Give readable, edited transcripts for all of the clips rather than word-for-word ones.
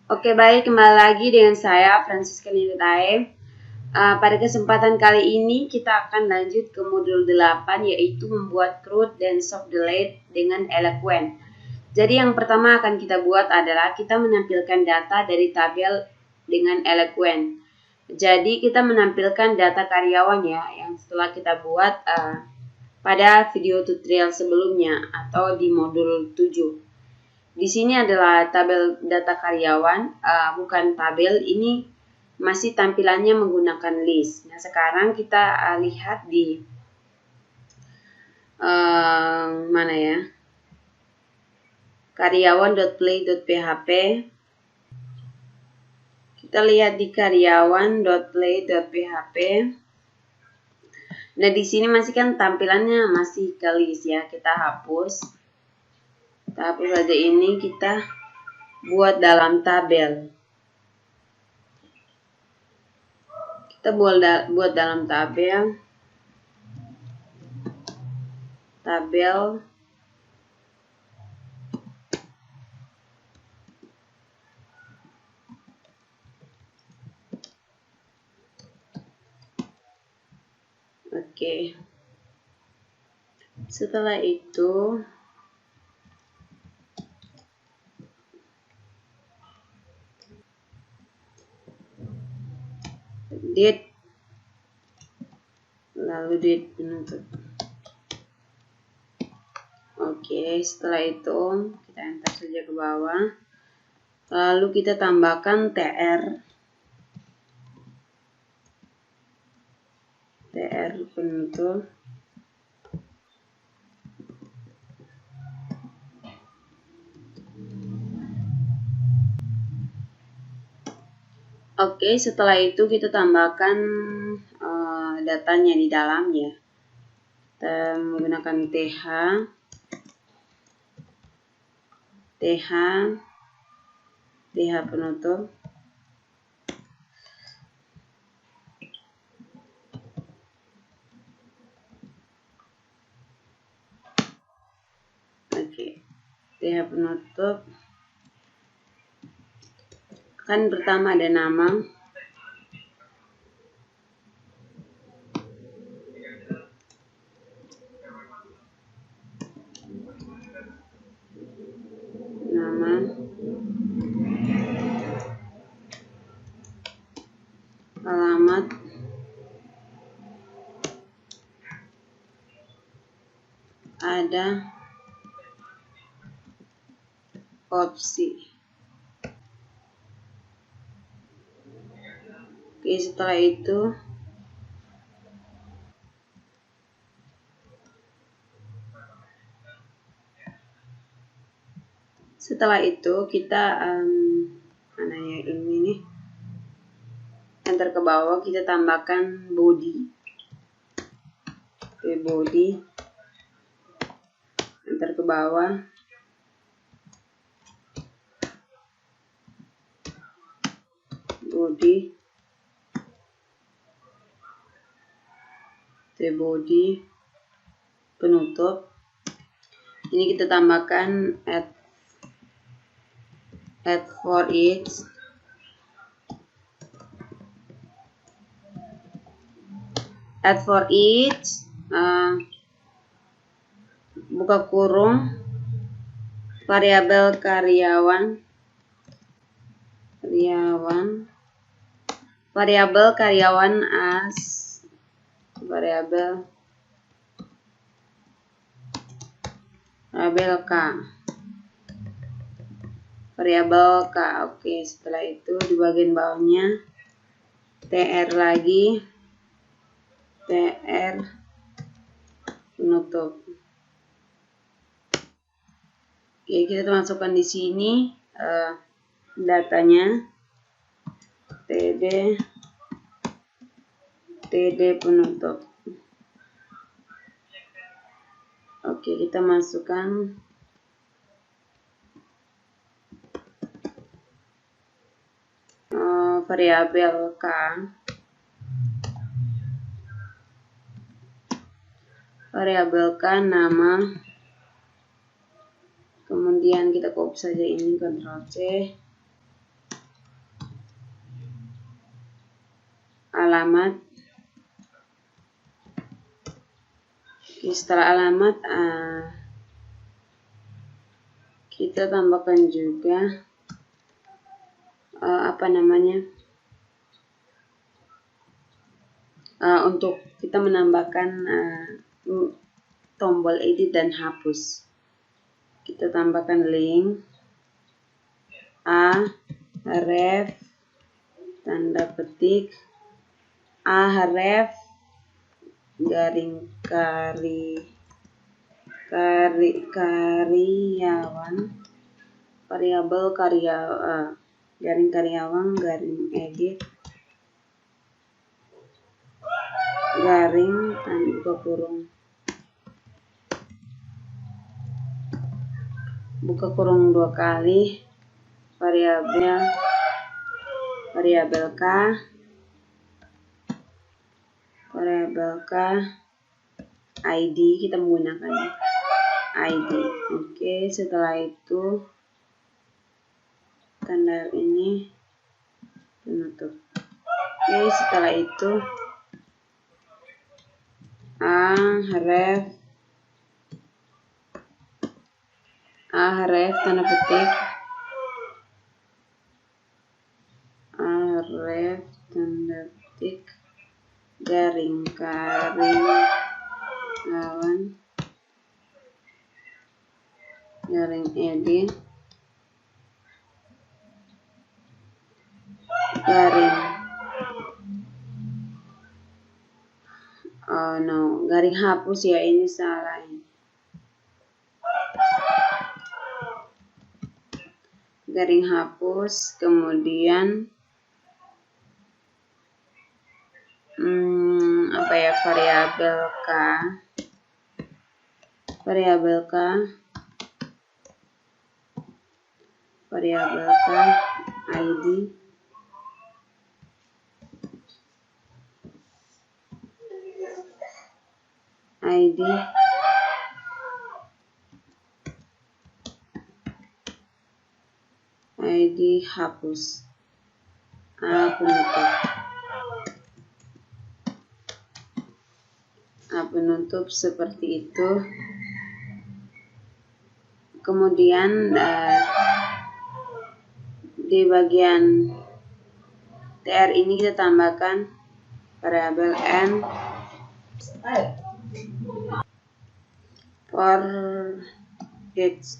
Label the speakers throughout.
Speaker 1: Oke, baik, kembali lagi dengan saya Francisca Niditae. Pada kesempatan kali ini kita akan lanjut ke modul 8, yaitu membuat crude dan soft delete dengan eloquent. Jadi yang pertama akan kita buat adalah kita menampilkan data dari tabel dengan eloquent. Jadi kita menampilkan data karyawan ya, yang setelah kita buat pada video tutorial sebelumnya atau di modul 7. Di sini adalah tabel data karyawan, bukan tabel, ini masih tampilannya menggunakan list. Nah, sekarang kita lihat di mana ya? Karyawan.play.php. Kita lihat di karyawan.play.php. Nah, di sini masih kan tampilannya masih ke list ya. Kita hapus. Kita hapus saja ini, kita buat dalam tabel. Kita buat dalam tabel. Oke. Setelah itu date, lalu date penutup. Oke, setelah itu kita enter saja ke bawah, lalu kita tambahkan tr penutup. Oke, setelah itu kita tambahkan datanya di dalam ya. Kita menggunakan th penutup. Oke, th penutup. Kan pertama ada nama, alamat, ada opsi. Oke, setelah itu kita mana ya ini nih, enter ke bawah, kita tambahkan body. Oke, body, enter ke bawah, body, penutup. Ini kita tambahkan add for each. Buka kurung, variabel karyawan as variabel K. Oke, setelah itu di bagian bawahnya tr lagi, tr penutup. Oke, kita masukkan di sini datanya, td penutup. Oke, kita masukkan variabel K, nama, kemudian kita copy saja ini, Ctrl C, alamat. Setelah alamat kita tambahkan juga untuk kita menambahkan tombol edit dan hapus. Kita tambahkan link href tanda petik href garing karyawan variabel garing karyawan garing edit garing buka kurung 2 kali variabel k ID, kita menggunakan ID. Oke, setelah itu tanda ini penutup. Oke, setelah itu href tanda petik garing karyawan garing edit garing hapus ya, ini salah ini. Garing hapus, kemudian variabel k ID hapus penutup seperti itu. Kemudian di bagian tr ini kita tambahkan variabel n for each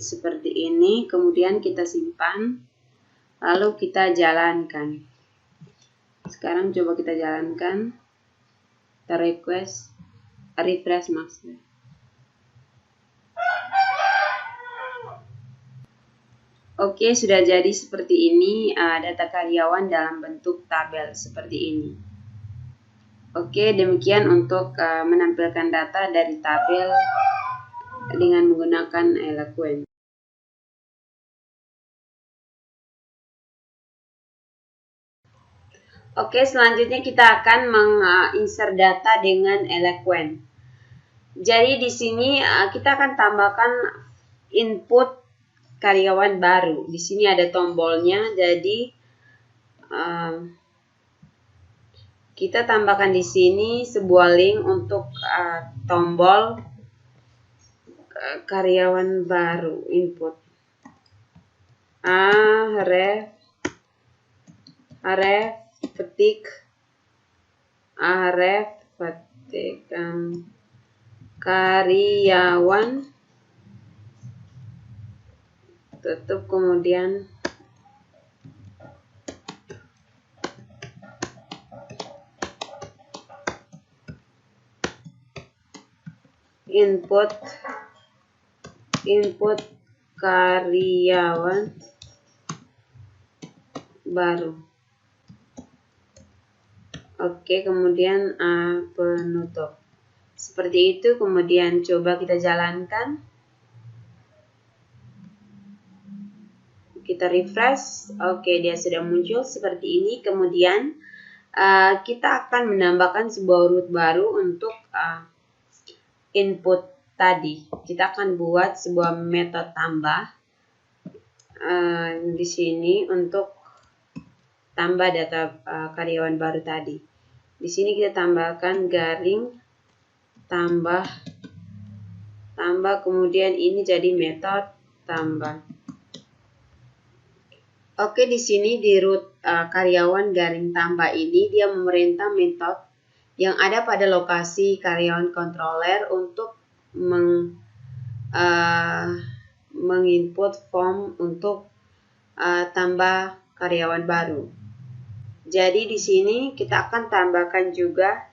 Speaker 1: seperti ini. Kemudian kita simpan, lalu kita jalankan. Sekarang coba kita jalankan, kita refresh maksudnya. Oke, sudah jadi seperti ini data karyawan dalam bentuk tabel seperti ini. Oke, demikian untuk menampilkan data dari tabel dengan menggunakan Eloquent. Oke, selanjutnya kita akan menginsert data dengan Eloquent. Jadi di sini kita akan tambahkan input karyawan baru. Di sini ada tombolnya, jadi kita tambahkan di sini sebuah link untuk tombol karyawan baru input. Href petik karyawan, tutup, kemudian input karyawan baru. Oke, kemudian penutup. Seperti itu, kemudian coba kita jalankan. Kita refresh. Oke, dia sudah muncul seperti ini. Kemudian kita akan menambahkan sebuah root baru untuk input tadi. Kita akan buat sebuah metode tambah di sini untuk tambah data karyawan baru tadi. Di sini kita tambahkan garing tambah kemudian ini jadi metode tambah. Oke, di sini di root karyawan garing tambah ini dia memerintah metode yang ada pada lokasi karyawan controller untuk menginput form untuk tambah karyawan baru. Jadi di sini kita akan tambahkan juga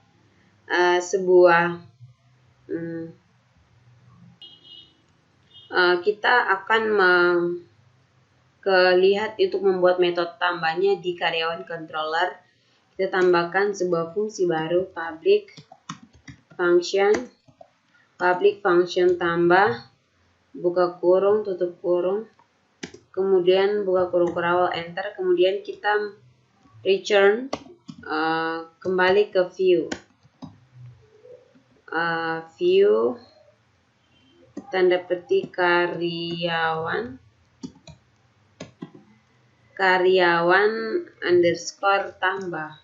Speaker 1: kita akan lihat untuk membuat metode tambahnya di karyawan controller. Kita tambahkan sebuah fungsi baru, public function tambah, buka kurung, tutup kurung, kemudian buka kurung kurawal, enter, kemudian kita return kembali ke view, tanda petik karyawan underscore tambah,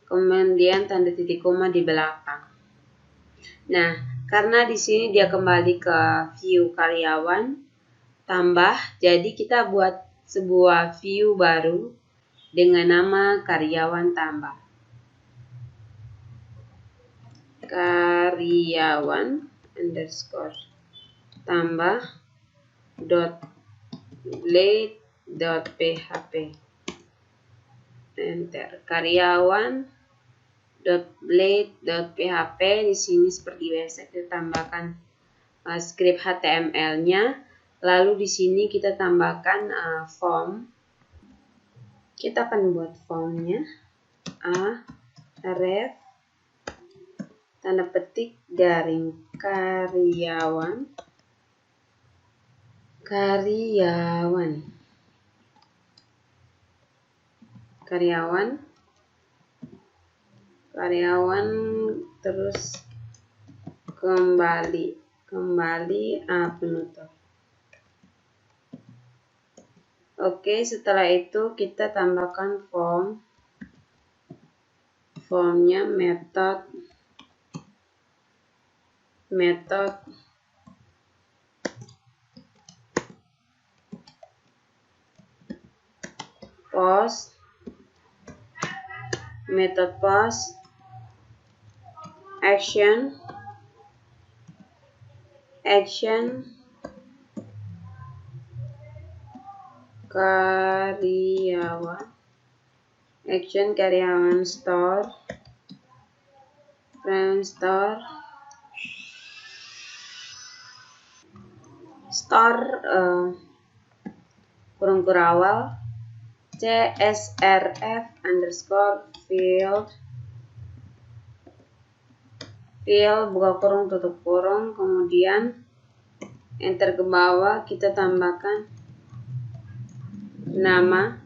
Speaker 1: kemudian tanda titik koma di belakang. Nah, karena di sini dia kembali ke view karyawan tambah, jadi kita buat sebuah view baru dengan nama karyawan tambah. Karyawan underscore tambah .blade.php, enter. Karyawan .blade.php di sini seperti biasa kita tambahkan script HTML-nya, lalu di sini kita tambahkan form. Kita akan buat formnya ref tanda petik garing karyawan terus kembali penutup. Oke, setelah itu kita tambahkan formnya metode post, action karyawan store kurung kurawal csrf underscore field buka kurung tutup kurung, kemudian enter ke bawah, kita tambahkan nama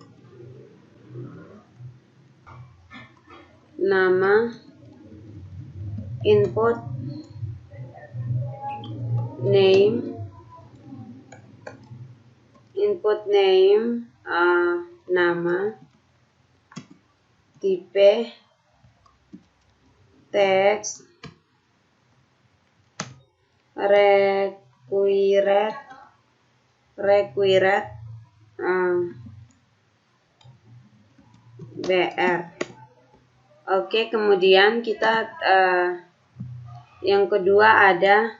Speaker 1: input name nama, tipe teks, required BR. Oke, kemudian kita yang kedua ada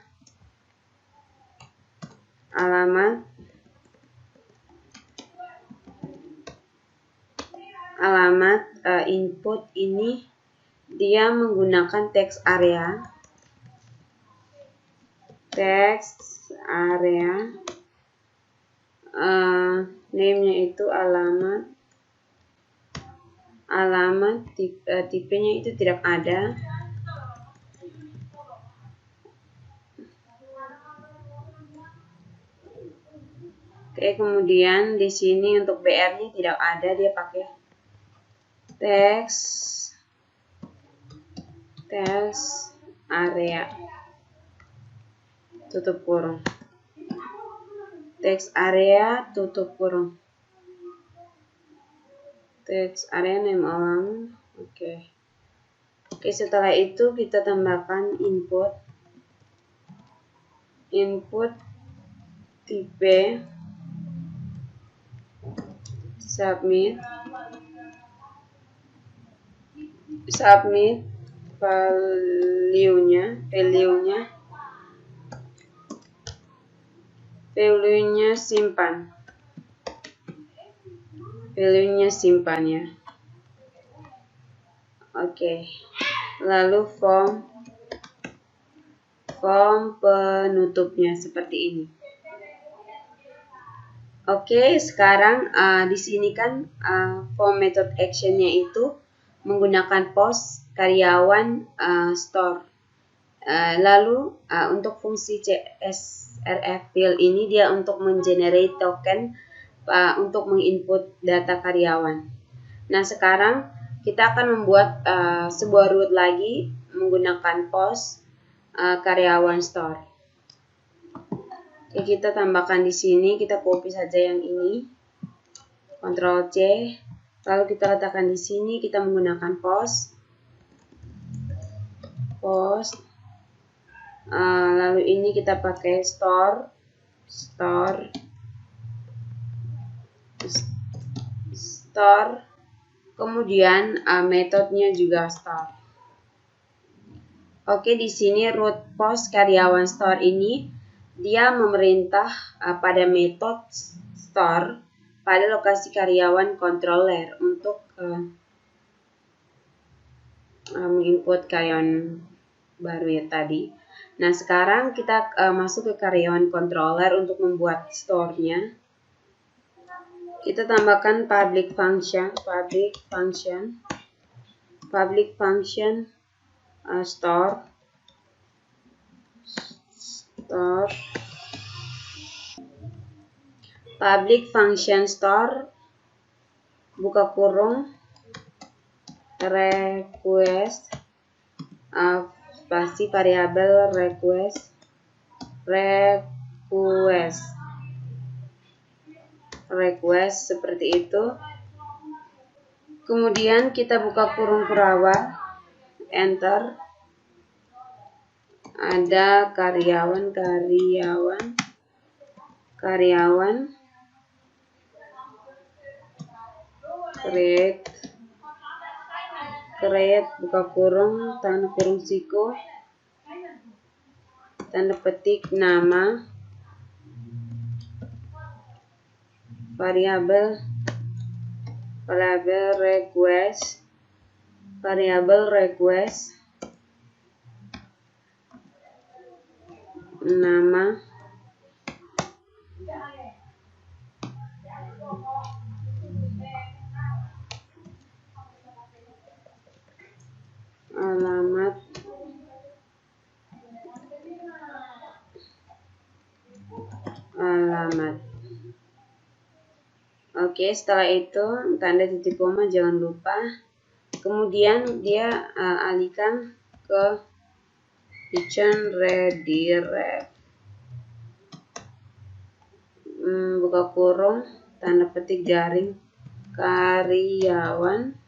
Speaker 1: alamat input ini dia menggunakan text area name-nya itu alamat tipenya itu tidak ada. Oke, kemudian di sini untuk BR-nya tidak ada, dia pakai text area. tutup kurung. Text area tutup kurung. Text area name orang. Oke, setelah itu kita tambahkan input tipe, submit value-nya simpan ya. Oke. Lalu form penutupnya seperti ini. Oke, sekarang di sini kan form method actionnya itu menggunakan post karyawan store. Lalu untuk fungsi CSRF field ini dia untuk mengenerate token untuk menginput data karyawan. Nah, sekarang kita akan membuat sebuah root lagi menggunakan post karyawan store. Oke, kita tambahkan di sini, kita copy saja yang ini, Ctrl C, lalu kita letakkan di sini, kita menggunakan post, lalu ini kita pakai store, kemudian metodenya juga store. Oke, di sini root post karyawan store ini dia memerintah pada metode store pada lokasi karyawan controller untuk menginput karyawan baru ya tadi. Nah, sekarang kita masuk ke karyawan controller untuk membuat store-nya. Kita tambahkan public function store public function store buka kurung request spasi variabel request seperti itu. Kemudian kita buka kurung perawat, enter. Ada karyawan create buka kurung tanda kurung siku tanda petik nama variabel request nama alamat Oke, setelah itu tanda titik koma jangan lupa. Kemudian dia alihkan ke kitchen redirect buka kurung tanda petik jaring karyawan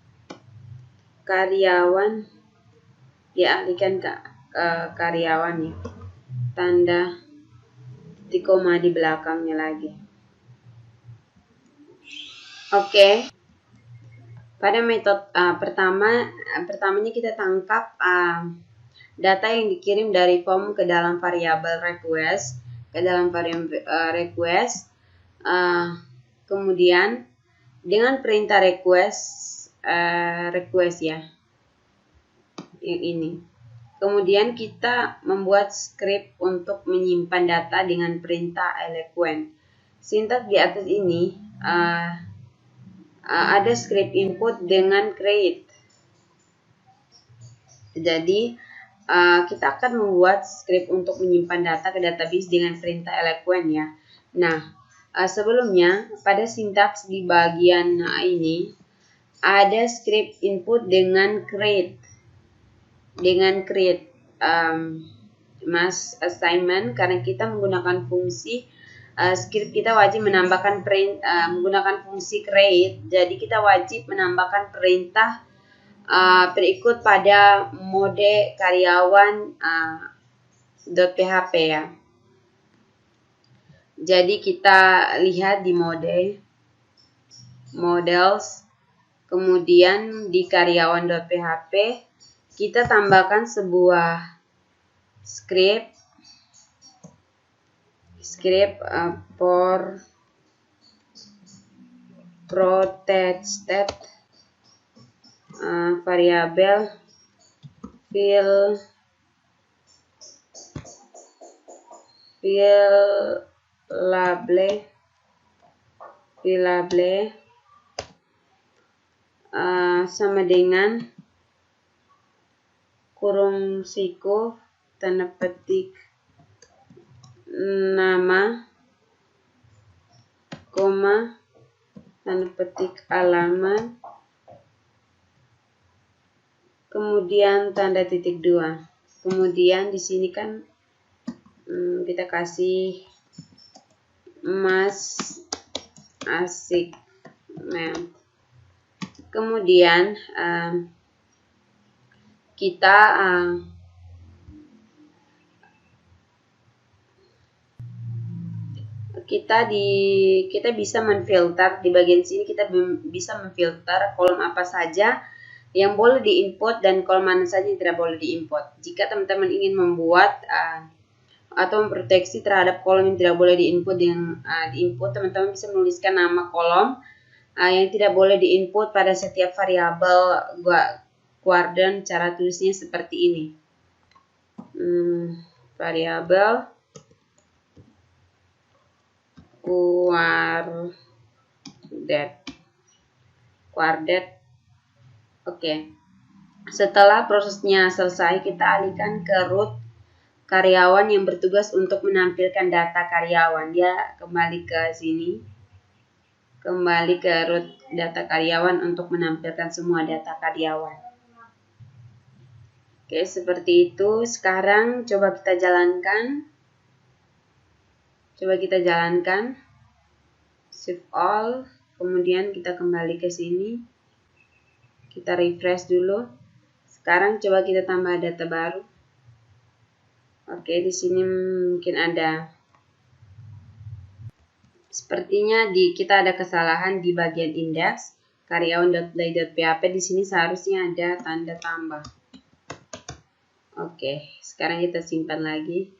Speaker 1: dia alihkan ke karyawannya tanda titik koma di belakangnya lagi. Oke. Pada metode pertamanya kita tangkap data yang dikirim dari form ke dalam variabel request, kemudian dengan perintah request ya, yang ini. Kemudian kita membuat script untuk menyimpan data dengan perintah eloquent. Sintaks di atas ini ada script input dengan create. Jadi kita akan membuat script untuk menyimpan data ke database dengan perintah eloquent ya. Nah, sebelumnya pada sintaks di bagian ini ada script input dengan create. mas assignment karena kita menggunakan fungsi script, kita wajib menambahkan menggunakan fungsi create. Jadi kita wajib menambahkan perintah berikut pada mode karyawan .php ya. Jadi kita lihat di mode models, kemudian di karyawan.php kita tambahkan sebuah script for protected variable variable sama dengan kurung siku tanda petik nama, koma, tanda petik alamat, kemudian tanda titik 2. Kemudian di sini kan kita kasih mas asik. Nah, kemudian kita bisa menfilter di bagian sini. Kita bisa memfilter kolom apa saja yang boleh diinput dan kolom mana saja yang tidak boleh diinput. Jika teman-teman ingin membuat atau memproteksi terhadap kolom yang tidak boleh diinput dengan diinput, teman-teman bisa menuliskan nama kolom yang tidak boleh diinput pada setiap variabel Guardian. Cara tulisnya seperti ini. Variabel Guardet. Oke. Setelah prosesnya selesai, kita alihkan ke root karyawan yang bertugas untuk menampilkan data karyawan. Dia kembali ke sini. Kembali ke root data karyawan untuk menampilkan semua data karyawan. Oke, seperti itu. Sekarang coba kita jalankan. Shift all. Kemudian kita kembali ke sini. Kita refresh dulu. Sekarang coba kita tambah data baru. Oke, di sini mungkin ada. Sepertinya kita ada kesalahan di bagian indeks karyawan.play.php. Di sini seharusnya ada tanda tambah. Oke, sekarang kita simpan lagi.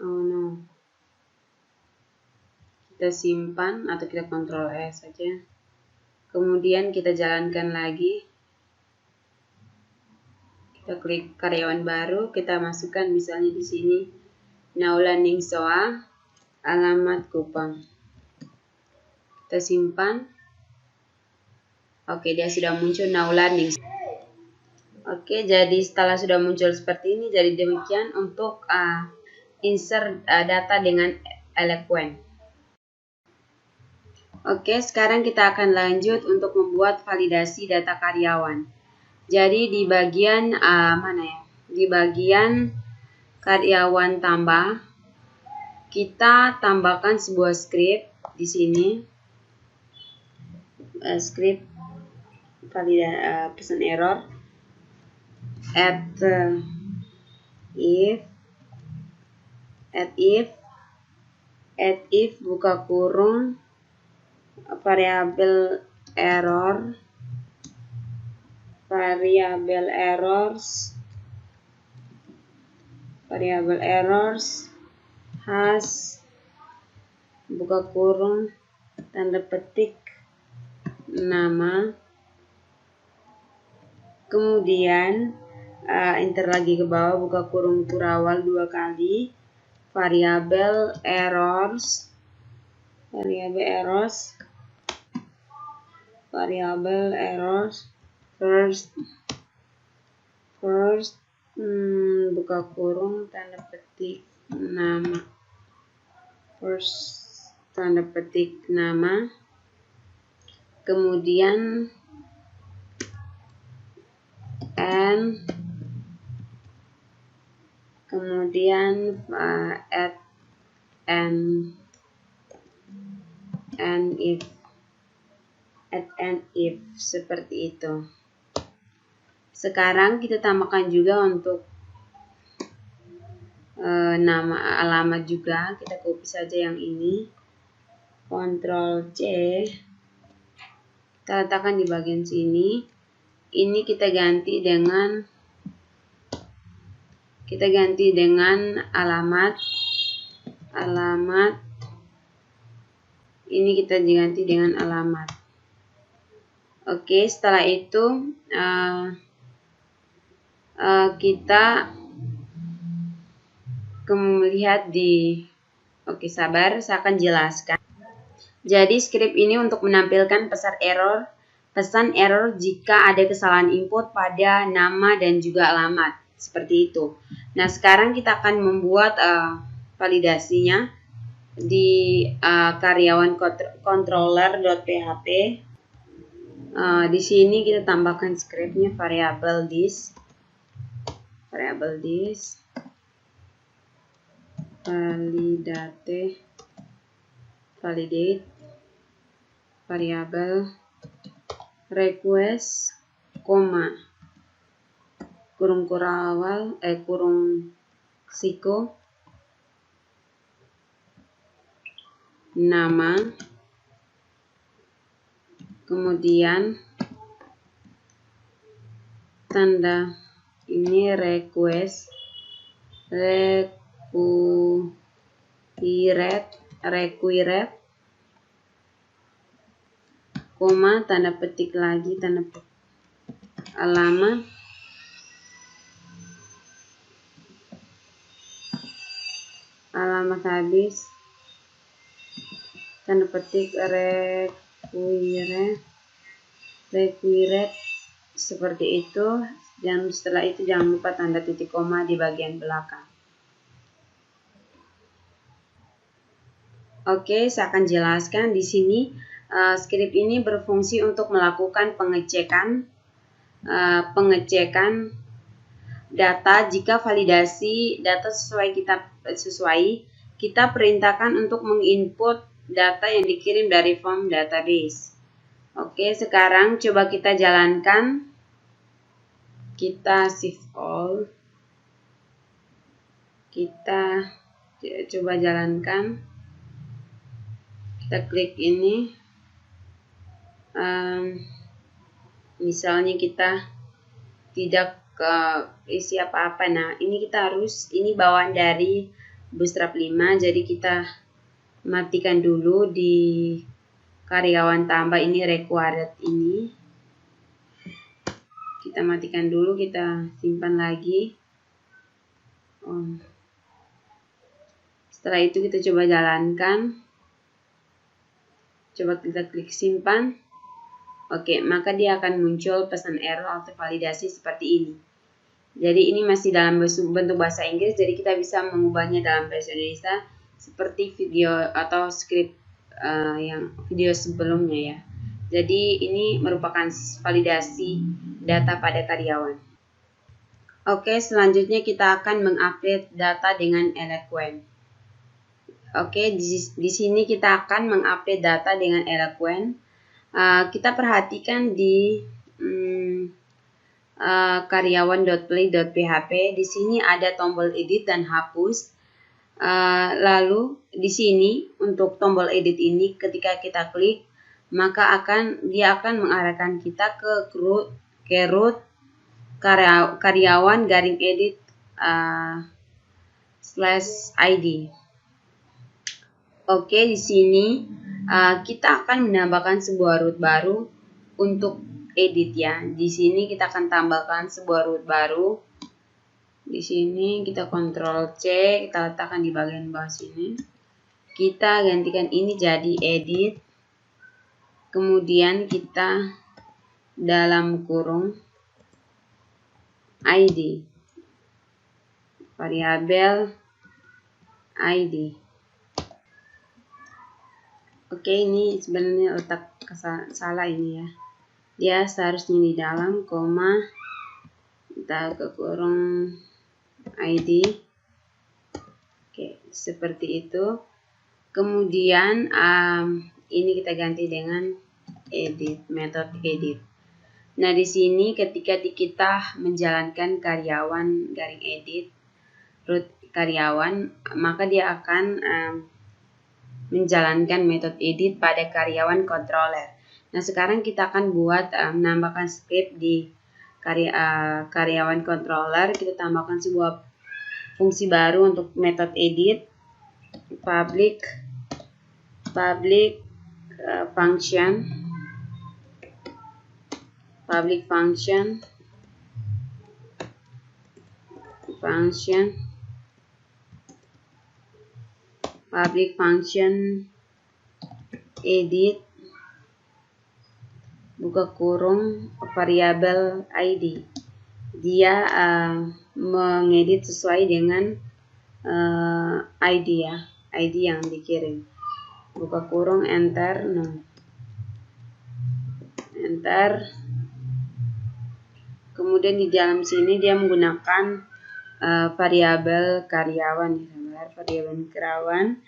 Speaker 1: Oh no. Kita simpan atau kita Ctrl S saja. Kemudian kita jalankan lagi. Kita klik karyawan baru, kita masukkan misalnya di sini Naulan Ningsoa, alamat Kupang. Kita simpan. Oke, dia sudah muncul Naulan Ningsoa. Oke, jadi setelah sudah muncul seperti ini, jadi demikian untuk insert data dengan Eloquent. Oke, sekarang kita akan lanjut untuk membuat validasi data karyawan. Jadi di bagian mana ya? Di bagian karyawan tambah, kita tambahkan sebuah script di sini. Script validasi pesan error. Add if buka kurung variabel errors has buka kurung tanda petik nama, kemudian enter lagi ke bawah, buka kurung kurawal 2 kali, variabel errors first buka kurung tanda petik nama, first tanda petik nama, kemudian and kemudian add and if seperti itu. Sekarang kita tambahkan juga untuk nama alamat juga. Kita copy saja yang ini, Ctrl C, kita letakkan di bagian sini. Ini kita ganti dengan alamat. Ini kita diganti dengan alamat. Oke, setelah itu kita melihat di sabar, saya akan jelaskan. Jadi script ini untuk menampilkan pesan error jika ada kesalahan input pada nama dan juga alamat, seperti itu. Nah, sekarang kita akan membuat validasinya di karyawan controller.php. Di sini kita tambahkan scriptnya variable this validate variable request, kurung siko nama, kemudian tanda ini require, tanda petik lagi, alamat, habis, tanda petik require, seperti itu. Dan setelah itu jangan lupa tanda titik koma di bagian belakang. Oke, saya akan jelaskan di sini. Script ini berfungsi untuk melakukan pengecekan data. Jika validasi data kita perintahkan untuk menginput data yang dikirim dari form database. Oke, sekarang coba kita jalankan. Kita shift all. Kita coba jalankan. Kita klik ini. Misalnya kita tidak isi apa-apa. Nah, ini bawaan dari Bootstrap 5. Jadi kita matikan dulu di karyawan tambah ini, required ini. Kita matikan dulu, kita simpan lagi. Setelah itu kita coba jalankan. Coba kita klik simpan. Oke, maka dia akan muncul pesan error atau validasi seperti ini. Jadi ini masih dalam bentuk bahasa Inggris, jadi kita bisa mengubahnya dalam bahasa Indonesia seperti video atau script yang video sebelumnya ya. Jadi ini merupakan validasi data pada karyawan. Oke, selanjutnya kita akan mengupdate data dengan Eloquent. Oke, di sini kita akan mengupdate data dengan Eloquent. Kita perhatikan di karyawan.play.php. Di sini ada tombol edit dan hapus. Lalu di sini untuk tombol edit ini ketika kita klik, maka dia akan mengarahkan kita ke root karyawan _edit /id. Oke, di sini kita akan menambahkan sebuah root baru untuk edit ya. Di sini kita akan tambahkan sebuah root baru. Di sini kita Ctrl C, kita letakkan di bagian bawah sini. Kita gantikan ini jadi edit. Kemudian kita dalam kurung ID, variabel ID. Oke, ini sebenarnya letak salah ini ya. Dia seharusnya di dalam koma, kita ke kurung ID. seperti itu. Kemudian ini kita ganti dengan edit, metode edit. Nah, di sini ketika kita menjalankan karyawan garing edit root karyawan, maka dia akan menjalankan metode edit pada karyawan controller. Nah, sekarang kita akan buat menambahkan script di karyawan controller. Kita tambahkan sebuah fungsi baru untuk metode edit, public function edit buka kurung variabel ID. Dia mengedit sesuai dengan ID ya, ID yang dikirim. Buka kurung, enter, enter. Kemudian di dalam sini dia menggunakan variabel karyawan, variabel karyawan.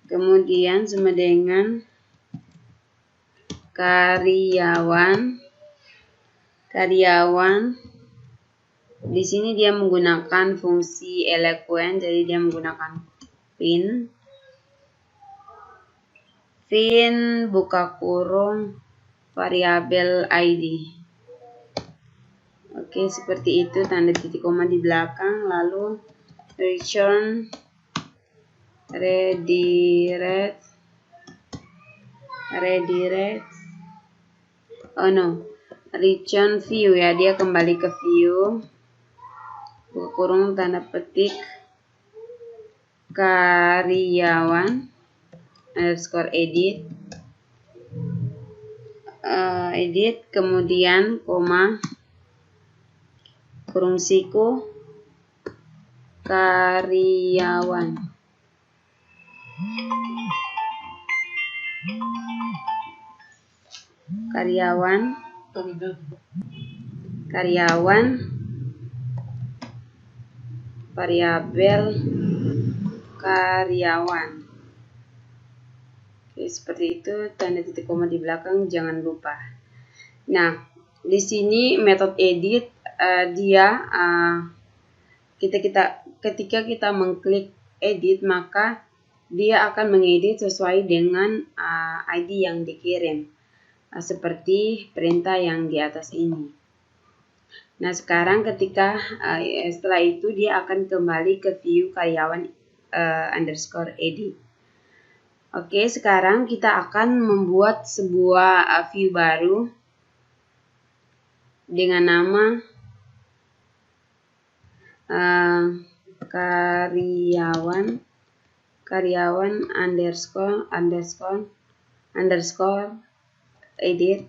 Speaker 1: Kemudian sama dengan karyawan. Di sini dia menggunakan fungsi eloquent, jadi dia menggunakan fin buka kurung variabel ID. Oke, seperti itu, tanda titik koma di belakang, lalu return redirect return view ya, dia kembali ke view buka kurung tanda petik karyawan underscore edit kemudian koma kurung siku karyawan. Variabel karyawan. Oke, seperti itu, tanda titik koma di belakang jangan lupa. Nah, di sini metode edit ketika kita mengklik edit, maka dia akan mengedit sesuai dengan ID yang dikirim, seperti perintah yang di atas ini. Nah, sekarang setelah itu dia akan kembali ke view karyawan underscore edit. Oke, sekarang kita akan membuat sebuah view baru dengan nama karyawan underscore edit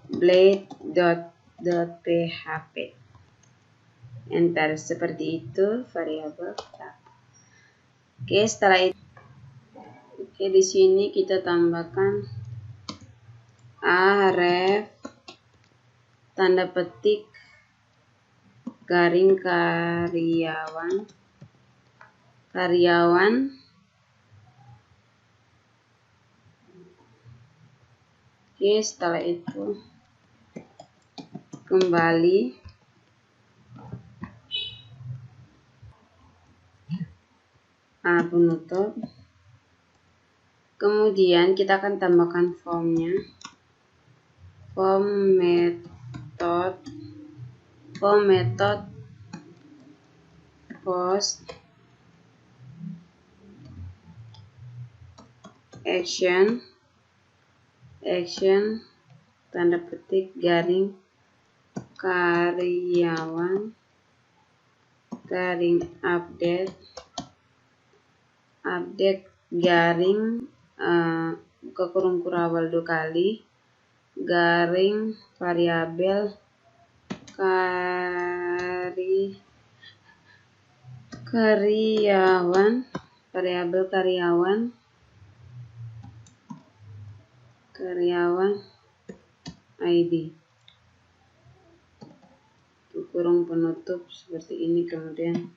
Speaker 1: .blade.php. Enter, seperti itu variabel. Oke, setelah itu di sini kita tambahkan ref tanda petik garing karyawan. Oke, setelah itu kembali penutup. Kemudian kita akan tambahkan formnya, form method post action tanda petik garing karyawan garing update garing buka kurung kurawal 2 kali garing variabel karyawan ID kurung penutup seperti ini. Kemudian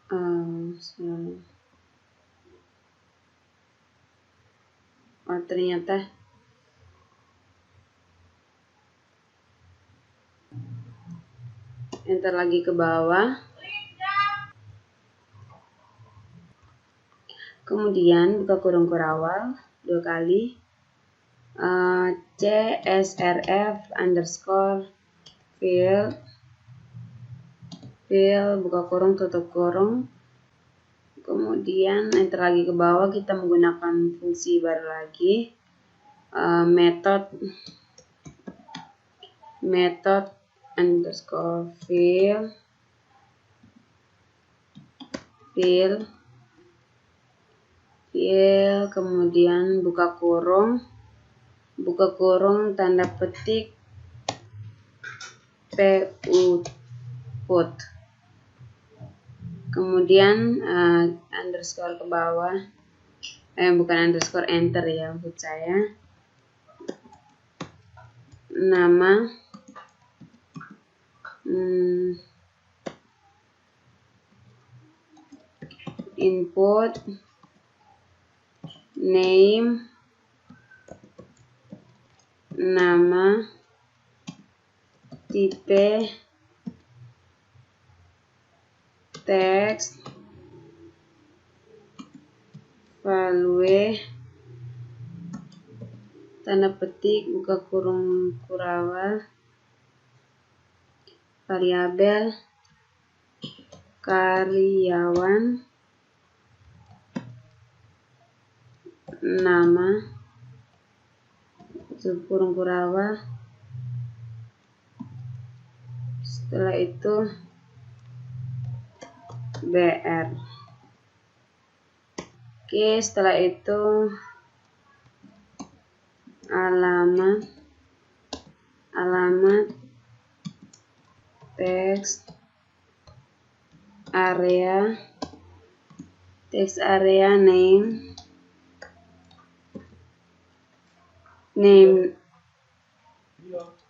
Speaker 1: Oh, ternyata enter lagi ke bawah. Kemudian buka kurung kurawal 2 kali. CSRF underscore fill buka kurung tutup kurung. Kemudian enter lagi ke bawah, kita menggunakan fungsi baru lagi, method underscore fill kemudian buka kurung tanda petik put, kemudian underscore ke bawah, bukan underscore, enter ya maksud saya, nama input name, nama, tipe, teks, value, tanda petik buka kurung kurawal, variabel, karyawan, nama, kurung kurawal, setelah itu BR. Oke, setelah itu alamat, teks area, name,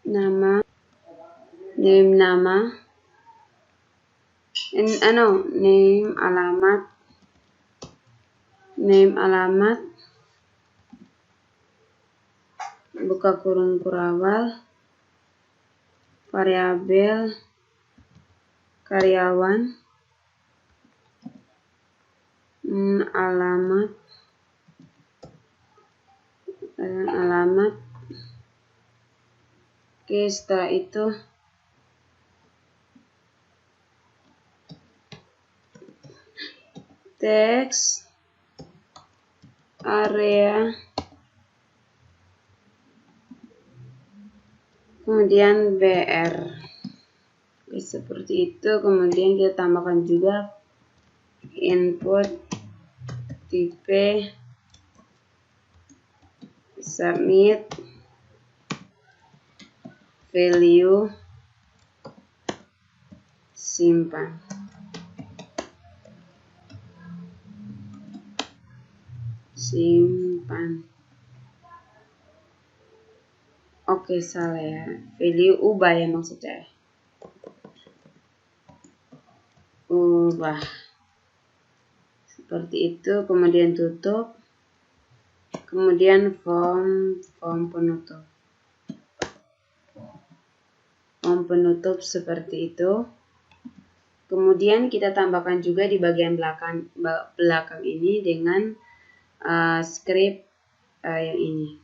Speaker 1: nama, alamat, buka kurung kurawal, variabel, karyawan, alamat, oke, setelah itu teks area, kemudian BR. Oke, seperti itu. Kemudian kita tambahkan juga input, tipe, submit, value, simpan. Oke, salah ya, value ubah ya maksudnya, ubah seperti itu. Kemudian tutup, kemudian form penutup seperti itu. Kemudian kita tambahkan juga di bagian belakang ini dengan script yang ini,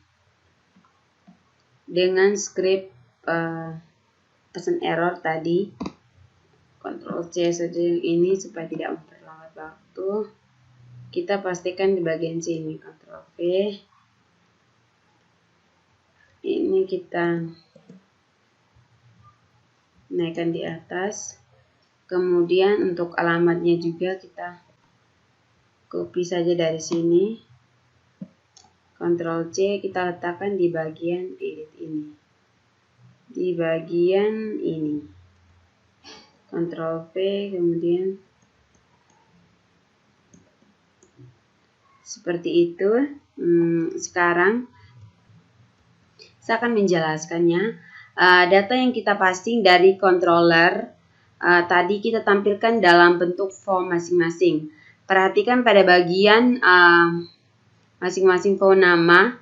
Speaker 1: dengan script pesan error tadi. Ctrl C saja yang ini supaya tidak memperlambat waktu. Kita pastikan di bagian sini, Ctrl V. Ini kita naikkan di atas. Kemudian untuk alamatnya juga kita copy saja dari sini. Ctrl C, kita letakkan di bagian edit ini. Di bagian ini. Ctrl V, kemudian seperti itu. Sekarang saya akan menjelaskannya. Data yang kita passing dari controller tadi kita tampilkan dalam bentuk form masing-masing. Perhatikan pada bagian masing-masing form nama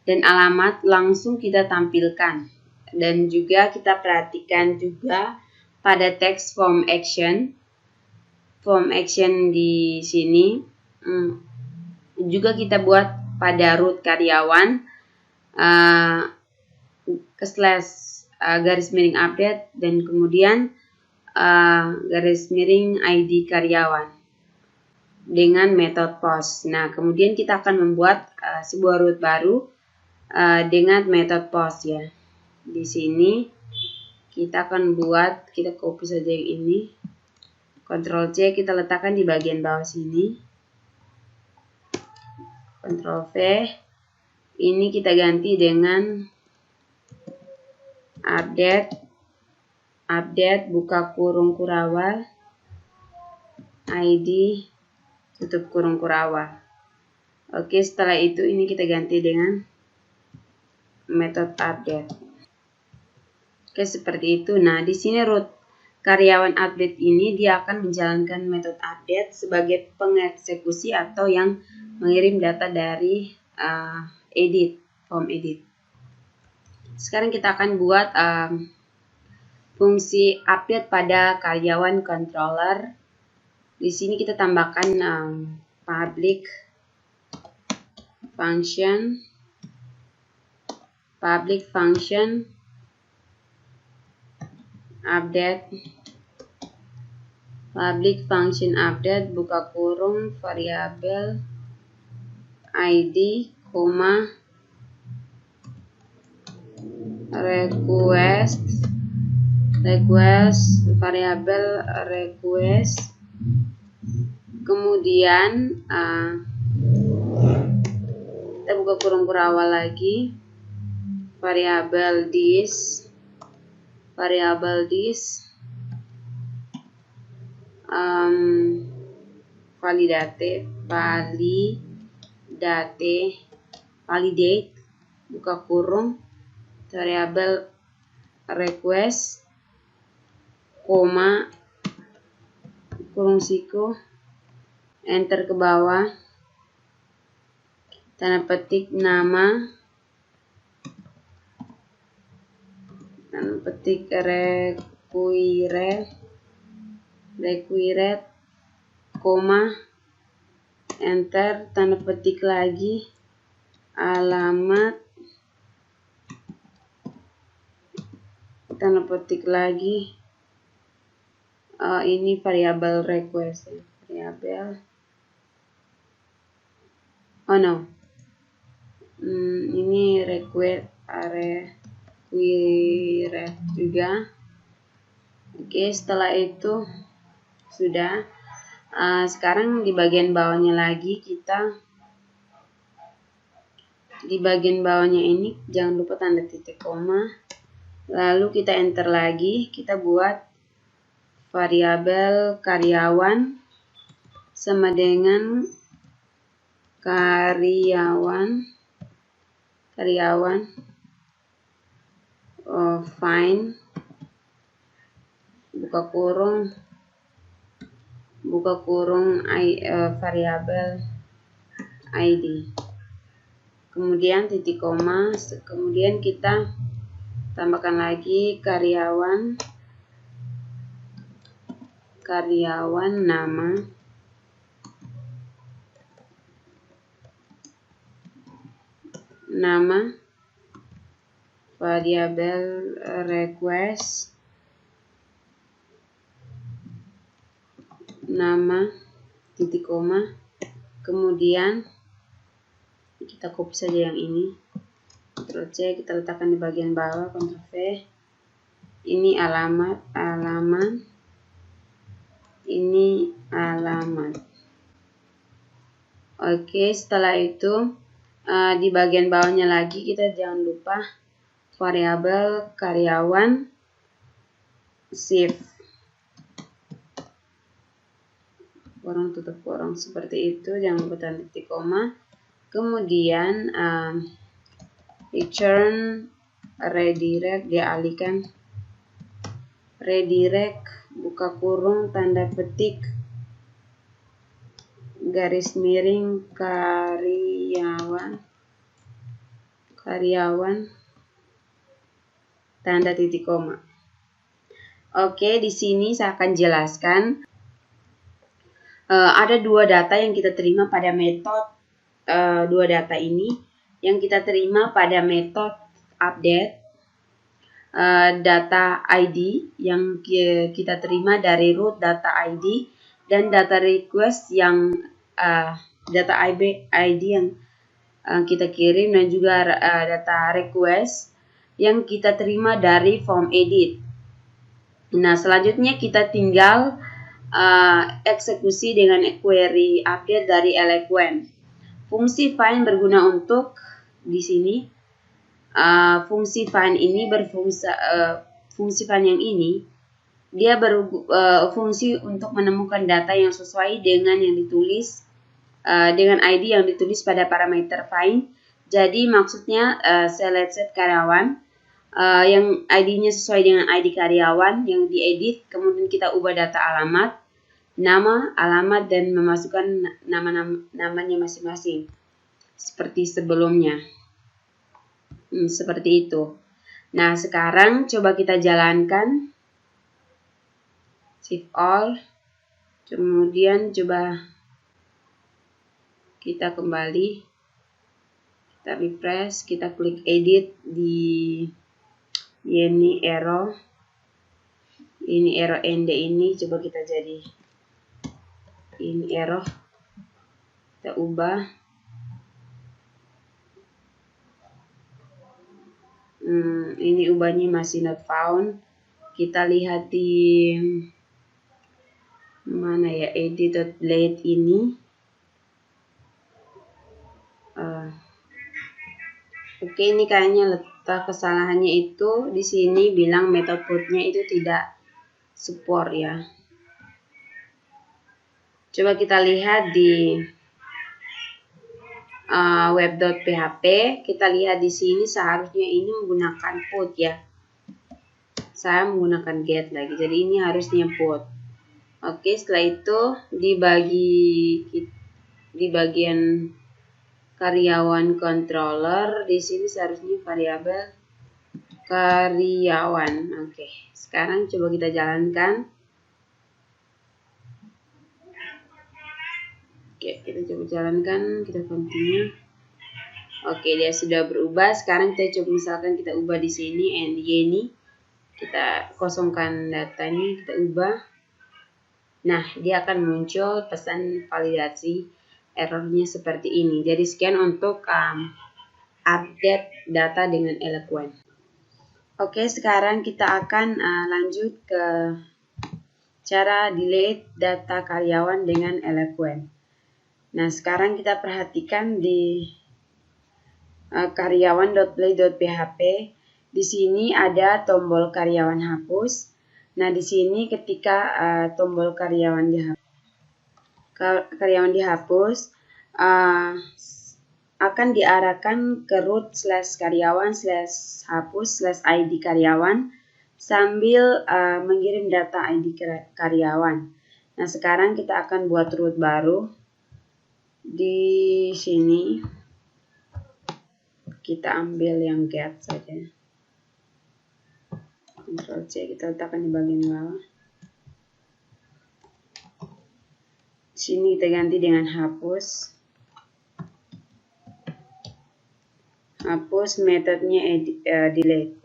Speaker 1: dan alamat langsung kita tampilkan. Dan juga kita perhatikan juga pada teks form action. Form action di sini juga kita buat pada root karyawan garis miring update dan kemudian garis miring ID karyawan dengan metode post. Nah, kemudian kita akan membuat sebuah root baru dengan metode post ya. Di sini kita akan buat, kita copy saja yang ini. Ctrl C kita letakkan di bagian bawah sini. Ctrl V. Ini kita ganti dengan update buka kurung kurawal ID tutup kurung kurawal. Oke, setelah itu ini kita ganti dengan metode update. Oke, seperti itu. Nah, di sini root karyawan update ini dia akan menjalankan metode update sebagai pengeksekusi atau yang mengirim data dari form edit. Sekarang kita akan buat fungsi update pada karyawan controller. Di sini kita tambahkan public function update buka kurung variabel ID, request variabel request, kemudian kita buka kurung kurawal lagi, variabel this validate buka kurung variabel request, kurung siku, enter ke bawah, tanda petik nama, tanda petik required, enter, tanda petik lagi, alamat, tanda petik lagi, ini variabel request ya, ini required juga. Oke, setelah itu sudah. Sekarang di bagian bawahnya lagi di bagian bawahnya ini jangan lupa tanda titik koma, lalu kita enter lagi, kita buat variabel karyawan sama dengan karyawan find buka kurung variabel ID, kemudian titik koma, kemudian kita tambahkan lagi karyawan nama variabel request, nama titik koma, kemudian kita copy saja yang ini, Ctrl C kita letakkan di bagian bawah, Ctrl V, ini alamat, ini alamat. Oke, setelah itu di bagian bawahnya lagi kita jangan lupa variabel karyawan shift, kurung tutup kurung, seperti itu, jangan lupa tanda titik koma, kemudian return redirect, dia alihkan redirect buka kurung, tanda petik, garis miring, karyawan, tanda titik koma. Oke, di sini saya akan jelaskan. Ada dua data yang kita terima pada metode. Dua data ini yang kita terima pada metode update. Data ID yang kita terima dari root data ID dan data request yang data ID yang kita kirim, dan juga data request yang kita terima dari form edit. Nah, selanjutnya kita tinggal eksekusi dengan query update dari Eloquent. Fungsi find berguna untuk di sini. Fungsi find ini fungsi find yang ini dia berfungsi untuk menemukan data yang sesuai dengan yang ditulis dengan ID yang ditulis pada parameter find. Jadi maksudnya select karyawan yang ID-nya sesuai dengan ID karyawan yang diedit, kemudian kita ubah data alamat, nama, alamat, dan memasukkan namanya masing-masing seperti sebelumnya. Seperti itu. Nah, sekarang coba kita jalankan. Shift all. Kemudian coba kita kembali. Kita refresh, kita klik edit di ini arrow. Ini arrow end ini coba kita jadi ini arrow. Kita ubah. Ini ubahnya masih not found. Kita lihat di mana ya, edit.late ini. Oke, ini kayaknya letak kesalahannya itu di sini bilang method put-nya itu tidak support ya. Coba kita lihat di web.php, kita lihat di sini seharusnya ini menggunakan put ya. Saya menggunakan get lagi, jadi ini harusnya put. Oke, setelah itu di bagian karyawan controller, di sini seharusnya variabel karyawan. Oke, sekarang coba kita jalankan. Oke, kita coba jalankan, kita continue. Oke, dia sudah berubah. Sekarang kita coba misalkan kita ubah di sini and ini. Kita kosongkan datanya, kita ubah. Nah, dia akan muncul pesan validasi. Errornya seperti ini. Jadi sekian untuk update data dengan Eloquent. Oke, sekarang kita akan lanjut ke cara delete data karyawan dengan Eloquent. Nah, sekarang kita perhatikan di karyawan.play.php. Di sini ada tombol karyawan hapus. Nah, di sini ketika tombol karyawan dihapus akan diarahkan ke root /karyawan/hapus/id karyawan sambil mengirim data ID karyawan. Nah, sekarang kita akan buat root baru. Di sini kita ambil yang get saja. Ctrl C, kita letakkan di bagian bawah. Sini kita ganti dengan hapus. Hapus metodenya delete.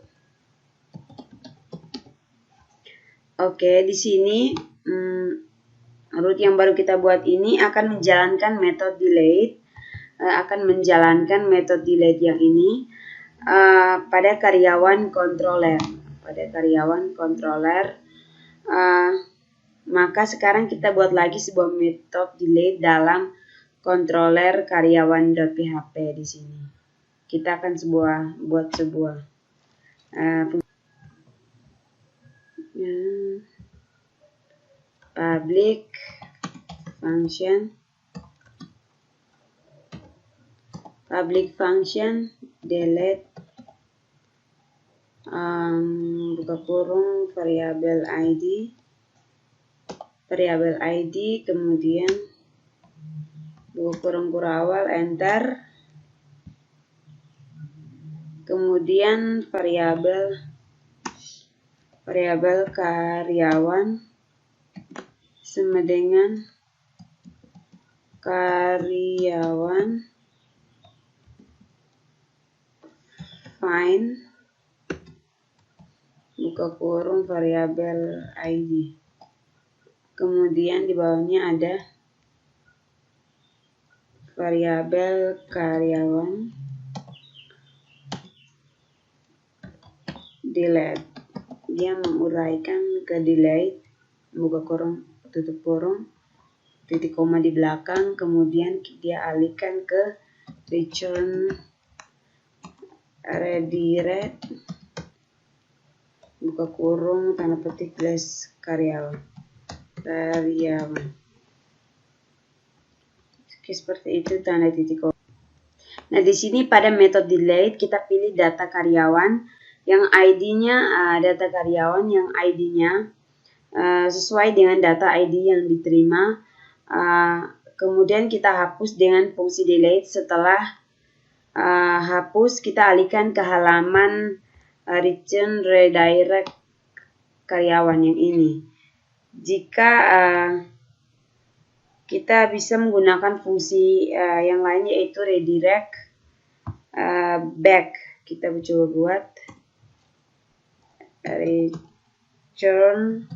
Speaker 1: Oke, di sini root yang baru kita buat ini akan menjalankan metode delete. Yang ini pada karyawan controller. Maka sekarang kita buat lagi sebuah metode delete dalam controller karyawan.php di sini. Kita akan buat sebuah public function delete buka kurung variabel ID variabel ID, kemudian buka kurung kurawal, enter, kemudian variabel karyawan sama dengan karyawan find, buka kurung variabel ID, kemudian di bawahnya ada variabel karyawan delete. Dia menguraikan ke delete, buka kurung tutup kurung, titik koma di belakang, kemudian dia alihkan ke return redirect, buka kurung tanda petik plus karyawan. Oke, seperti itu tanda titik koma. Nah, di sini pada metode delete kita pilih data karyawan yang ID-nya sesuai dengan data ID yang diterima. Kemudian kita hapus dengan fungsi delete. Setelah hapus, kita alihkan ke halaman return redirect karyawan yang ini. Jika kita bisa menggunakan fungsi yang lain, yaitu redirect back. Kita coba buat return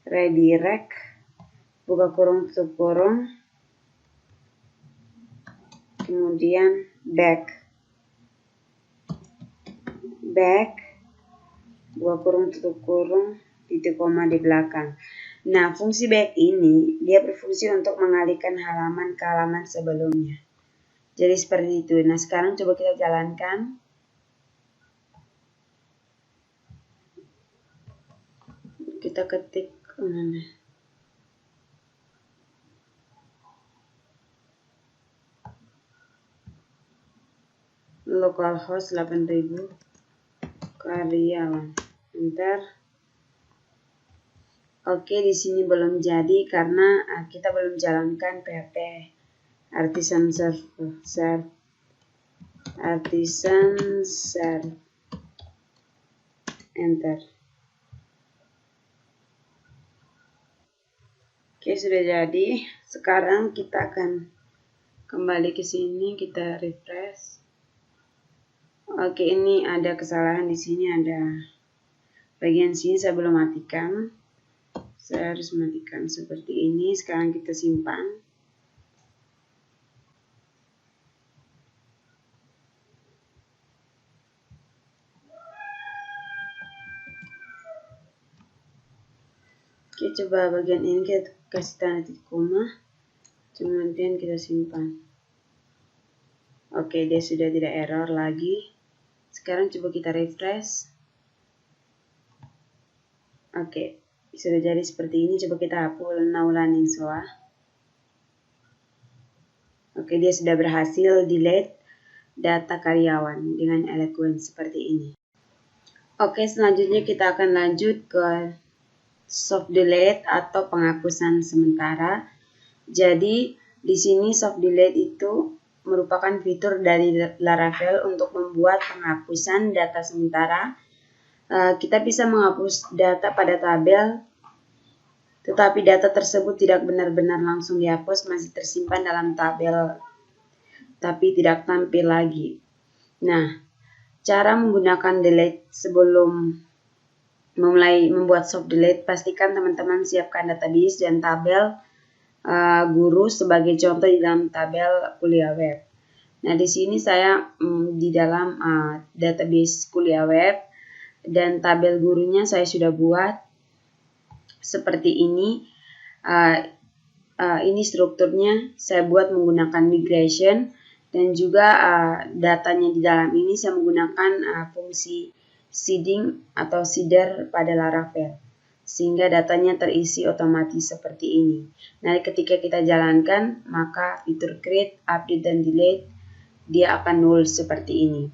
Speaker 1: redirect, buka kurung tutup kurung, kemudian back, buka kurung tutup kurung, titik koma di belakang. Nah, fungsi back ini dia berfungsi untuk mengalihkan halaman ke halaman sebelumnya. Jadi seperti itu. Nah, sekarang coba kita jalankan. Kita ketik mana? Localhost 8000 karyawan. Enter. Oke, di sini belum jadi karena kita belum jalankan PHP artisan serve. Enter. Oke, sudah jadi. Sekarang kita akan kembali ke sini, kita refresh. Oke, ini ada kesalahan di sini, ada bagian sini saya belum matikan. Saya harus matikan seperti ini. Sekarang kita simpan. Oke, coba bagian ini kita kasih tanda titik koma. Kemudian kita simpan. Oke, dia sudah tidak error lagi. Sekarang coba kita refresh. Oke, sudah jadi seperti ini. Coba kita hapus now running soa. Oke, dia sudah berhasil delete data karyawan dengan eloquent seperti ini. Oke, selanjutnya kita akan lanjut ke soft delete atau penghapusan sementara. Jadi di sini soft delete itu merupakan fitur dari Laravel untuk membuat penghapusan data sementara. Kita bisa menghapus data pada tabel, tetapi data tersebut tidak benar-benar langsung dihapus, masih tersimpan dalam tabel, tapi tidak tampil lagi. Nah, cara menggunakan delete sebelum memulai membuat soft delete, pastikan teman-teman siapkan database dan tabel guru sebagai contoh di dalam tabel kuliah web. Nah, di sini saya di dalam database kuliah web dan tabel gurunya saya sudah buat seperti ini. Ini strukturnya saya buat menggunakan migration dan juga datanya di dalam ini saya menggunakan fungsi seeding atau seeder pada Laravel, sehingga datanya terisi otomatis seperti ini. Nah, ketika kita jalankan, maka fitur create, update, dan delete dia akan null seperti ini.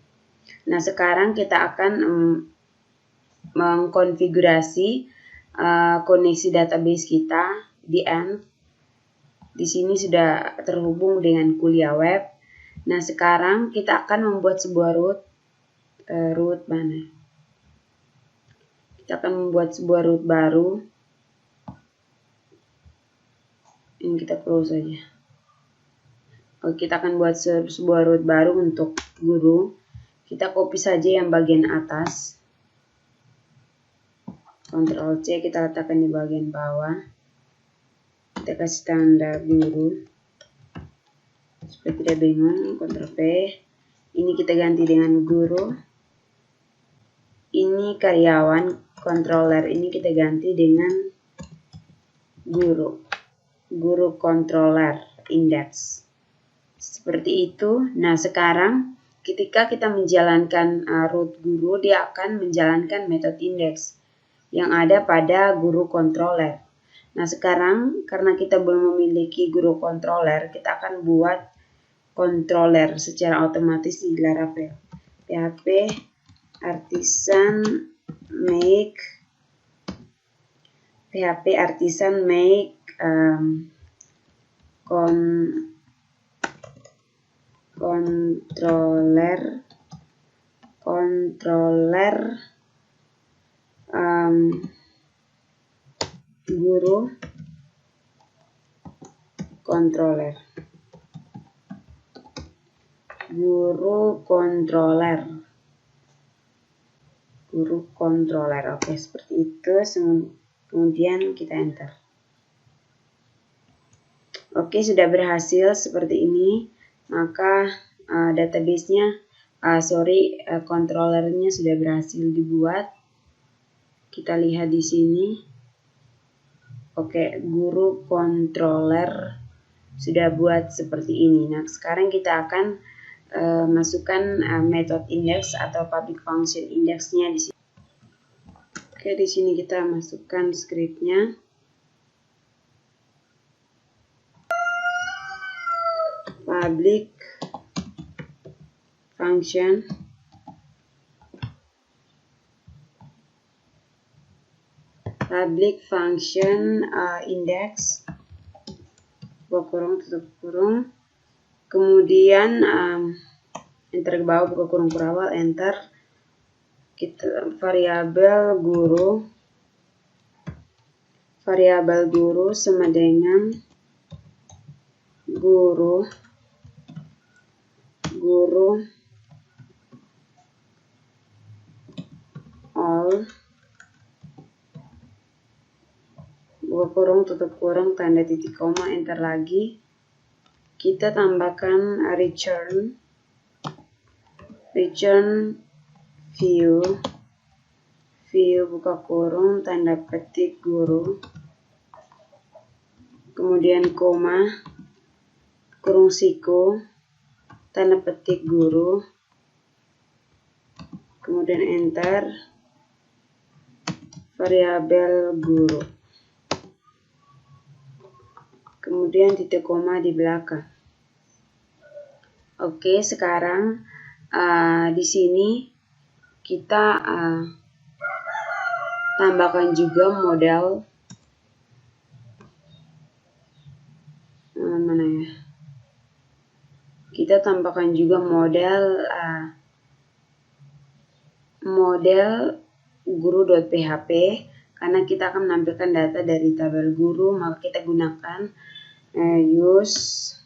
Speaker 1: Nah, sekarang kita akan mengkonfigurasi koneksi database kita di Env. Di sini sudah terhubung dengan kuliah web. Nah, sekarang kita akan membuat sebuah root mana? Kita akan membuat sebuah root baru. Ini kita close saja. Oke, kita akan buat sebuah root baru untuk guru. Kita copy saja yang bagian atas. Ctrl C, kita letakkan di bagian bawah. Kita kasih tanda guru. Supaya tidak bingung, Ctrl V. Ini kita ganti dengan guru. Ini karyawan, controller ini kita ganti dengan guru. Guru controller index. Seperti itu. Nah, sekarang ketika kita menjalankan root guru, dia akan menjalankan metode index yang ada pada guru controller. Nah, sekarang karena kita belum memiliki guru controller, kita akan buat controller secara otomatis di Laravel. PHP artisan make controller guru controller. Oke, seperti itu. Kemudian kita enter. Oke, sudah berhasil seperti ini. Maka database-nya controllernya sudah berhasil dibuat. Kita lihat di sini. Oke, guru controller sudah buat seperti ini. Nah, sekarang kita akan masukkan method index atau public function indexnya di sini. Oke, di sini kita masukkan scriptnya. Public function index buka kurung tutup kurung, kemudian enter ke bawah buka kurung kurawal, enter. Kita variabel guru sama dengan guru all buka kurung tutup kurung tanda titik koma, enter lagi. Kita tambahkan return view buka kurung tanda petik guru, kemudian koma kurung siku tanda petik guru, kemudian enter variabel guru, kemudian titik koma di belakang. Oke, sekarang di sini kita tambahkan juga model mana ya? Kita tambahkan juga model guru.php karena kita akan menampilkan data dari tabel guru, maka kita gunakan use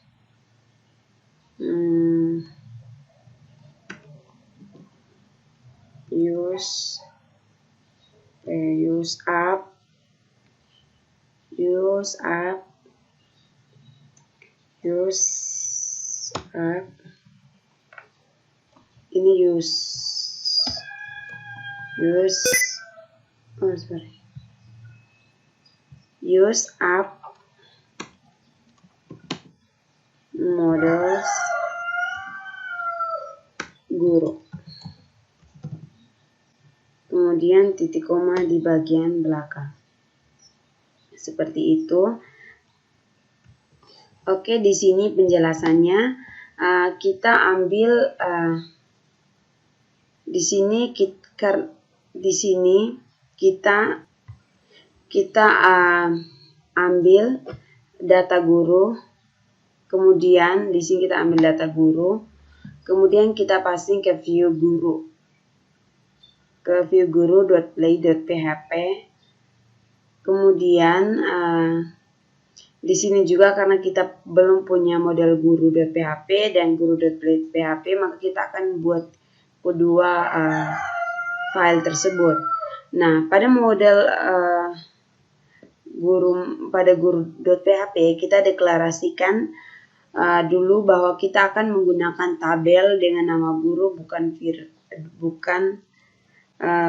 Speaker 1: up models guru, kemudian titik koma di bagian belakang. Seperti itu. Oke, di sini penjelasannya kita ambil Di sini kita ambil data guru, kemudian di sini kita ambil data guru, kemudian kita passing ke view guru, ke view guru.play.php. Kemudian di sini juga karena kita belum punya model guru.php dan guru.play.php, maka kita akan buat kedua file tersebut. Nah, pada model guru.php kita deklarasikan dulu bahwa kita akan menggunakan tabel dengan nama guru, bukan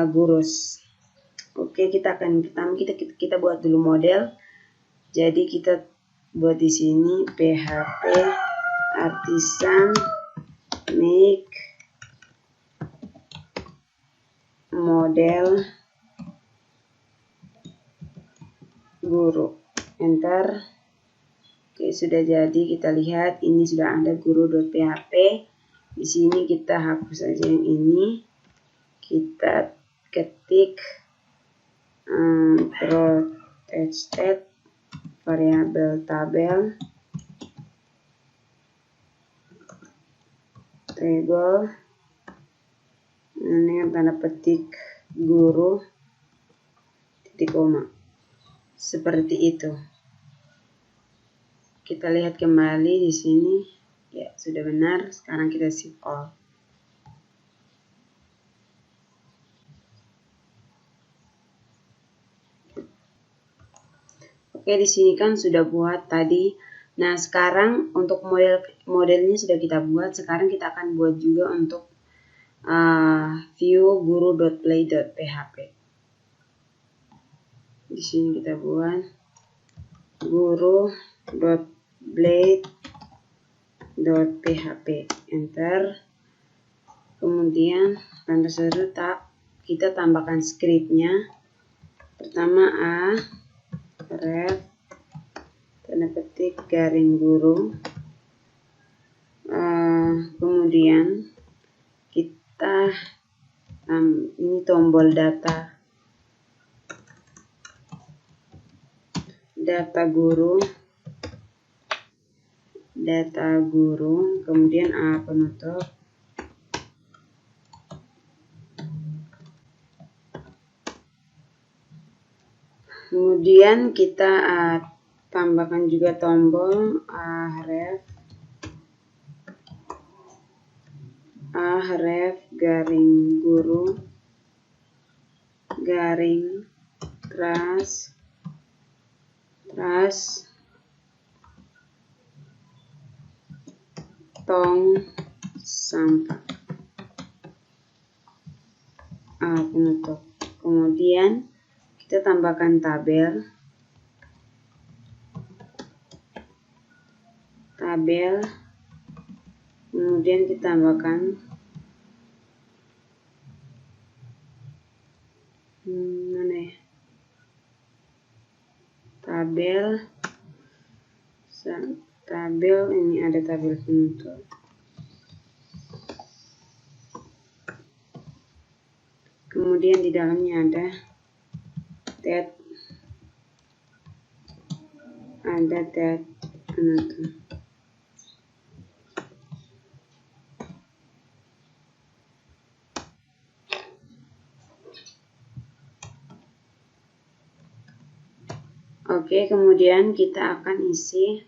Speaker 1: gurus. Oke, kita buat dulu model. Jadi kita buat di sini php artisan make model guru, enter. Oke, sudah jadi. Kita lihat ini sudah ada guru.php. Di sini kita hapus saja yang ini, kita ketik protected variabel tabel table ini tanda petik guru titik koma, seperti itu. Kita lihat kembali di sini, ya sudah benar. Sekarang kita save all. Oke, di sini kan sudah buat tadi. Nah, sekarang untuk modelnya sudah kita buat. Sekarang kita akan buat juga untuk view guru.play.php. Di sini kita buat guru.blade.php, enter. Kemudian tanda seru kita tambahkan scriptnya. Pertama ref tanda petik garing guru. Kemudian kita ini tombol data guru, kemudian penutup. Kemudian kita tambahkan juga tombol ref garing guru garing trash tong sampah penutup. Kemudian kita tambahkan tabel, kemudian kita tambahkan tabel ini ada tabel penutup. Kemudian di dalamnya ada tab penutup. Oke, kemudian kita akan isi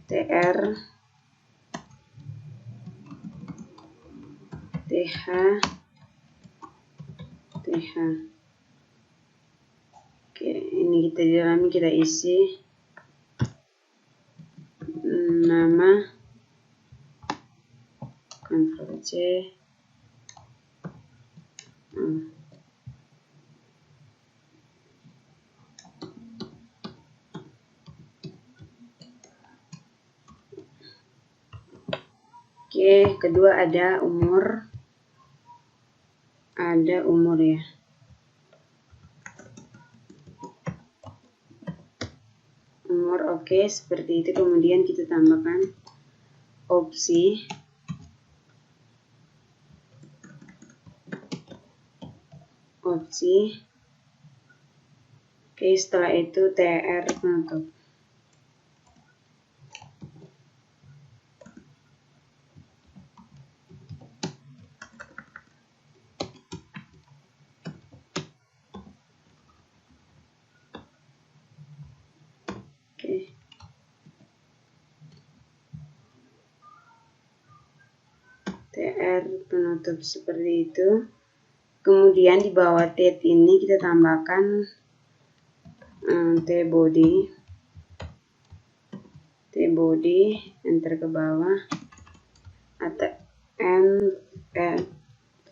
Speaker 1: tr th. Oke, ini kita di dalamnya kita isi nama, Ctrl C, Oke, kedua ada umur ya. Oke, seperti itu. Kemudian kita tambahkan opsi opsi. Oke, setelah itu TR penutup. Oke. TR penutup seperti itu. Kemudian di bawah tet ini kita tambahkan T-body, enter ke bawah, atau and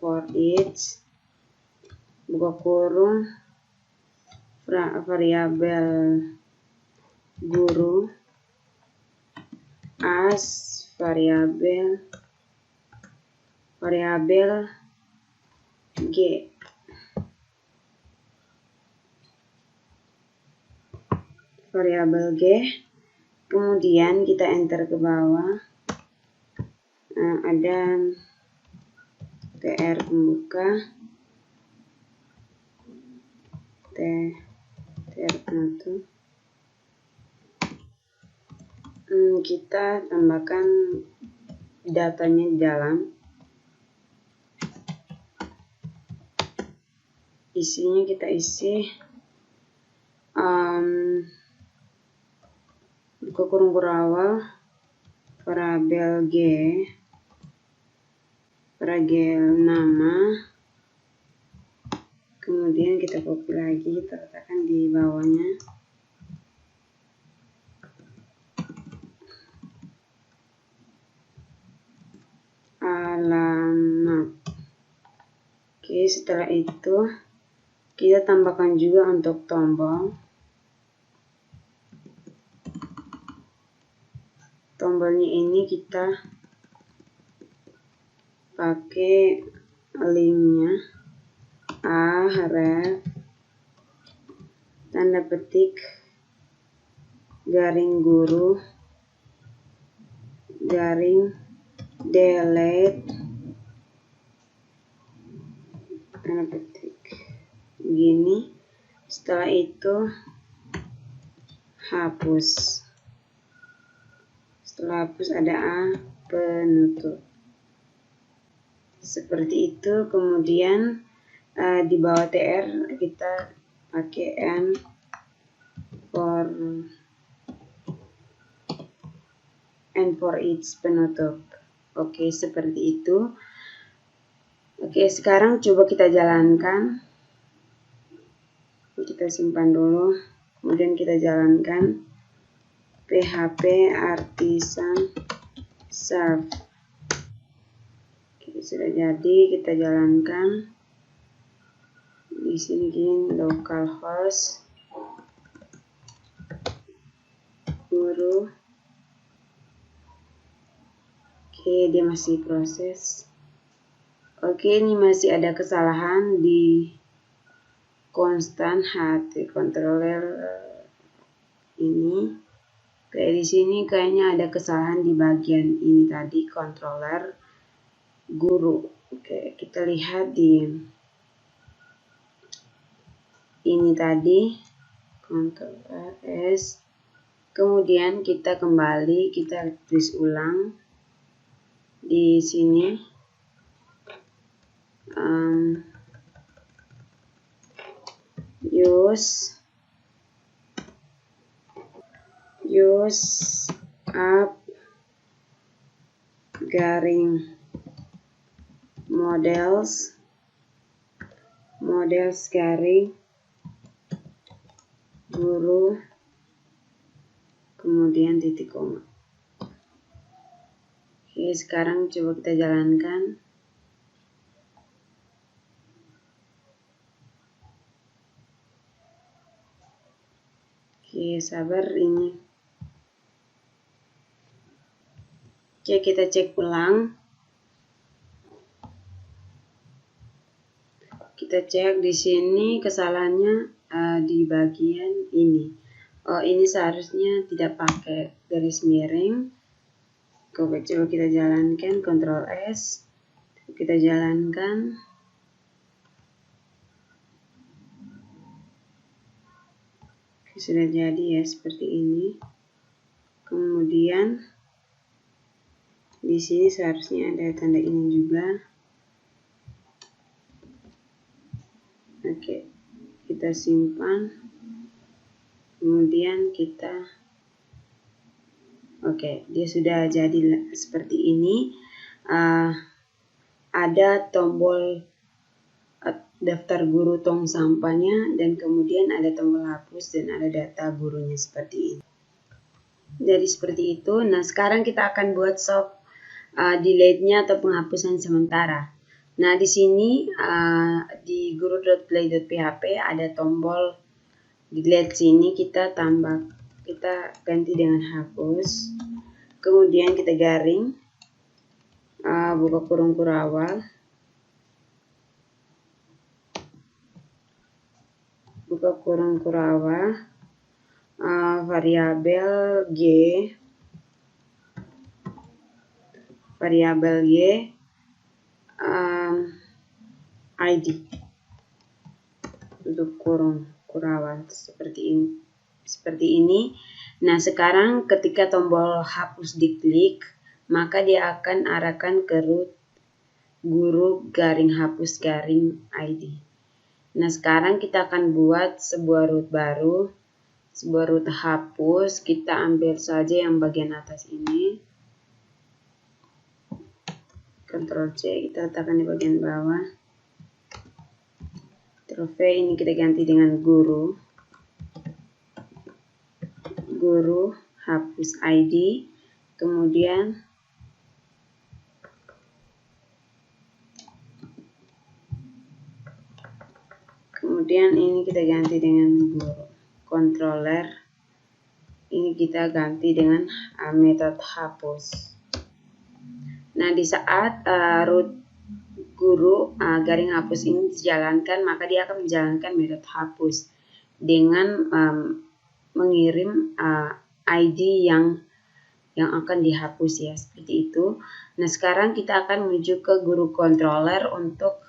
Speaker 1: for each, buka kurung, variabel guru, as variabel G. Variabel G, kemudian kita enter ke bawah, ada TR pembuka, TR penutup. Kita tambahkan datanya di dalam, isinya kita isi buka kurung awal, variabel G, variabel nama, kemudian kita copy lagi, kita letakkan di bawahnya. Alamat. Oke, setelah itu kita tambahkan juga untuk tombol. Tombolnya ini kita pakai linknya href tanda petik garing guru garing delete tanda petik begini. Setelah itu hapus. Setelah hapus ada A penutup. Seperti itu. Kemudian di bawah TR kita pakai N for each penutup. Oke, seperti itu. Oke, sekarang coba kita jalankan. Kita simpan dulu, kemudian kita jalankan. PHP artisan serve. Oke, sudah jadi, kita jalankan. Di sini gini, localhost guru. Oke, dia masih proses. Oke, ini masih ada kesalahan di constant HT controller ini. Kayak di sini kayaknya ada kesalahan di bagian ini tadi, controller guru. Oke, kita lihat di ini tadi, Ctrl S. Kemudian kita kembali, kita tulis ulang di sini. Use up garing models garing guru, kemudian titik koma. Oke, sekarang coba kita jalankan. Oke, sabar ini. Oke, kita cek ulang. Kita cek di sini kesalahannya di bagian ini. Oh, ini seharusnya tidak pakai garis miring. Coba kita jalankan, Ctrl S. Kita jalankan. Sudah jadi ya seperti ini. Kemudian di sini seharusnya ada tanda ini juga. Oke, kita simpan. Kemudian kita dia sudah jadi seperti ini. Ada tombol daftar guru tong sampahnya, dan kemudian ada tombol hapus dan ada data gurunya seperti ini. Jadi seperti itu. Nah, sekarang kita akan buat soft delete-nya atau penghapusan sementara. Nah, di sini di guru.play.php ada tombol delete. Sini kita ganti dengan hapus. Kemudian kita garing, buka kurung kurawal, variabel G, ID, tutup kurung kurawal seperti ini. Nah, sekarang ketika tombol hapus diklik, maka dia akan arahkan ke root guru garing hapus garing ID. Nah, sekarang kita akan buat sebuah root baru, sebuah root hapus. Kita ambil saja yang bagian atas ini, Ctrl C, kita letakkan di bagian bawah. Ctrl V, ini kita ganti dengan guru hapus ID. Kemudian ini kita ganti dengan guru controller. Ini kita ganti dengan metode hapus. Nah, di saat root guru garing hapus ini dijalankan, maka dia akan menjalankan metode hapus dengan mengirim ID yang akan dihapus ya, seperti itu. Nah, sekarang kita akan menuju ke guru controller untuk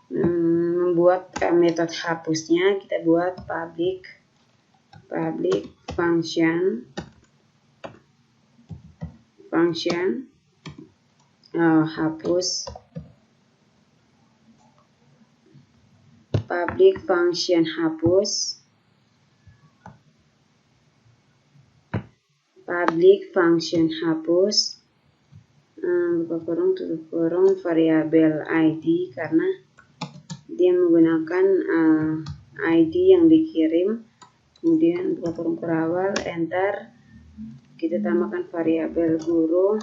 Speaker 1: membuat metode hapusnya. Kita buat public function hapus, public function hapus, buka kurung tutup kurung variabel ID, karena dia menggunakan ID yang dikirim. Kemudian buka kurung kurawal, enter. Kita tambahkan variabel guru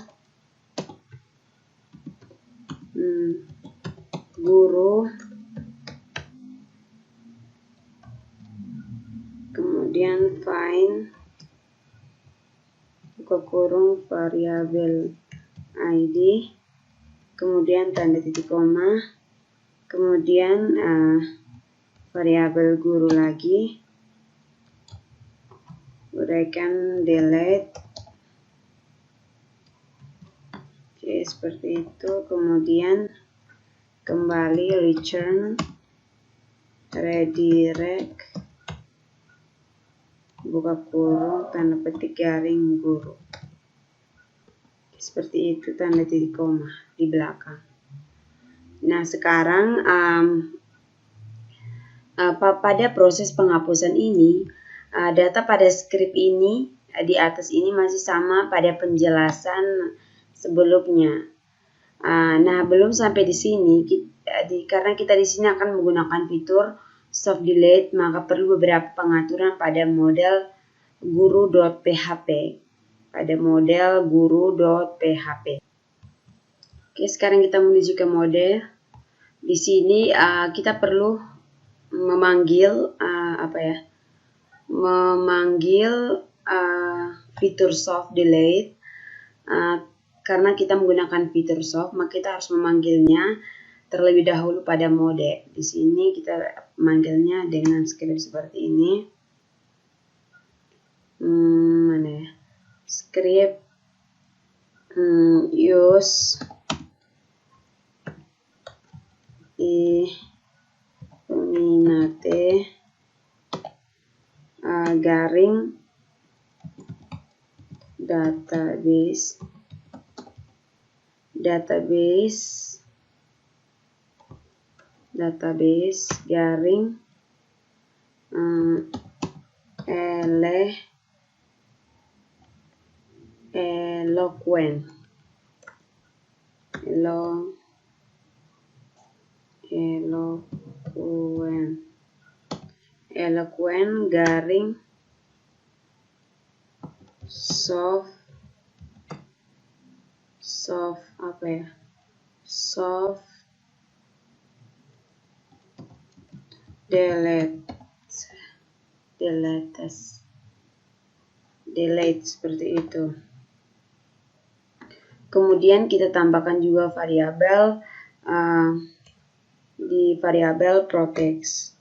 Speaker 1: kemudian find, buka kurung variabel ID, kemudian tanda titik koma, kemudian variabel guru lagi, uraikan delete. Oke, seperti itu. Kemudian kembali return redirect, buka kurung tanda petik garing guru. Seperti itu, tanda titik koma di belakang. Nah, sekarang pada proses penghapusan ini, data pada script ini di atas ini masih sama pada penjelasan sebelumnya. Nah, belum sampai di sini, karena kita di sini akan menggunakan fitur soft delete, maka perlu beberapa pengaturan pada model guru.php. Oke, sekarang kita menuju ke model. Di sini kita perlu memanggil fitur soft delete. Karena kita menggunakan fitur soft, maka kita harus memanggilnya terlebih dahulu pada mode. Di sini kita memanggilnya dengan script seperti ini. Script use Peminate garing database garing Eloquent garing soft delete seperti itu. Kemudian kita tambahkan juga variabel di variabel proteksi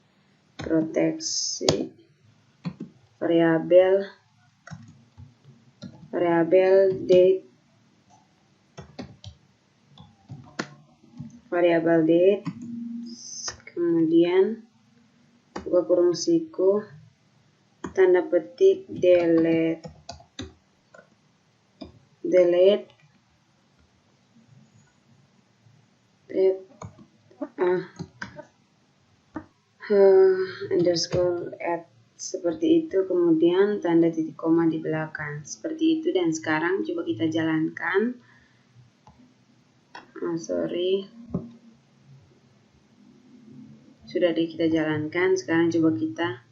Speaker 1: variabel date, kemudian buka kurung siku, tanda petik delete underscore add seperti itu, kemudian tanda titik koma di belakang seperti itu. Dan sekarang coba kita jalankan. Sudah kita jalankan. Sekarang coba kita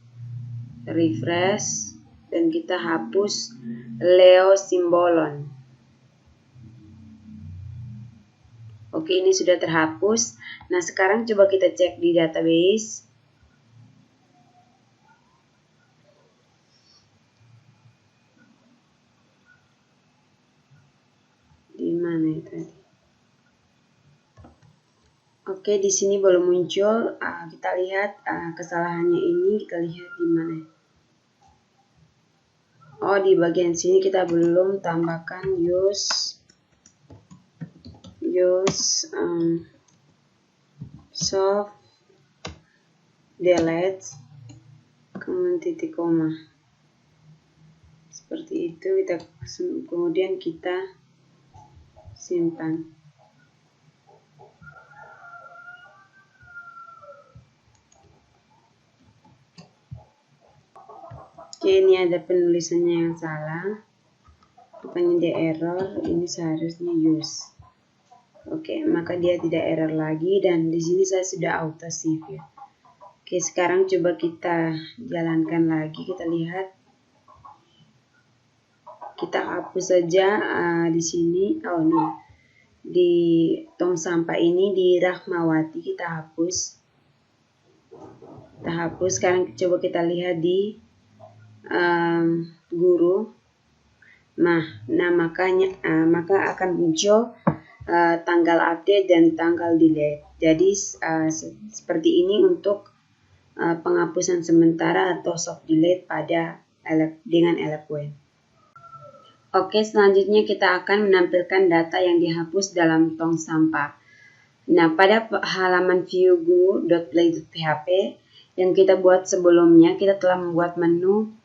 Speaker 1: refresh dan kita hapus Leo Simbolon. Oke, ini sudah terhapus. Nah, sekarang coba kita cek di database. Di mana itu tadi? Oke, di sini belum muncul. Kita lihat kesalahannya ini. Kita lihat di mana? Oh, di bagian sini kita belum tambahkan use soft delete kemudian titik koma seperti itu. Kemudian kita simpan. Oke, ini ada penulisannya yang salah, bukannya dia error, ini seharusnya use. Oke, maka dia tidak error lagi, dan di sini saya sudah auto save ya. Oke, sekarang coba kita jalankan lagi, kita lihat. Kita hapus saja di sini. Oh no, di tong sampah ini di Rahmawati kita hapus. Sekarang coba kita lihat di guru. Nah, maka akan muncul tanggal update dan tanggal delete. Jadi seperti ini untuk penghapusan sementara atau soft delete dengan Eloquent. Oke, selanjutnya kita akan menampilkan data yang dihapus dalam tong sampah. Nah, pada halaman view guru.play.php yang kita buat sebelumnya, kita telah membuat menu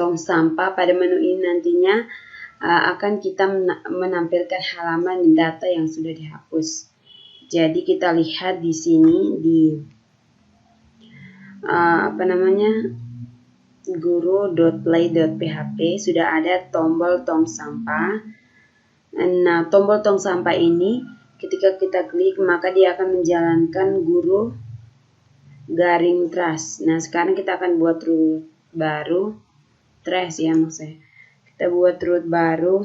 Speaker 1: tong sampah. Pada menu ini nantinya akan kita menampilkan halaman data yang sudah dihapus. Jadi kita lihat di sini di guru.play.php sudah ada tombol tong sampah. Nah, tombol tong sampah ini ketika kita klik maka dia akan menjalankan guru garing trash. Nah, sekarang kita akan buat root baru trash ya maksudnya. Kita buat root baru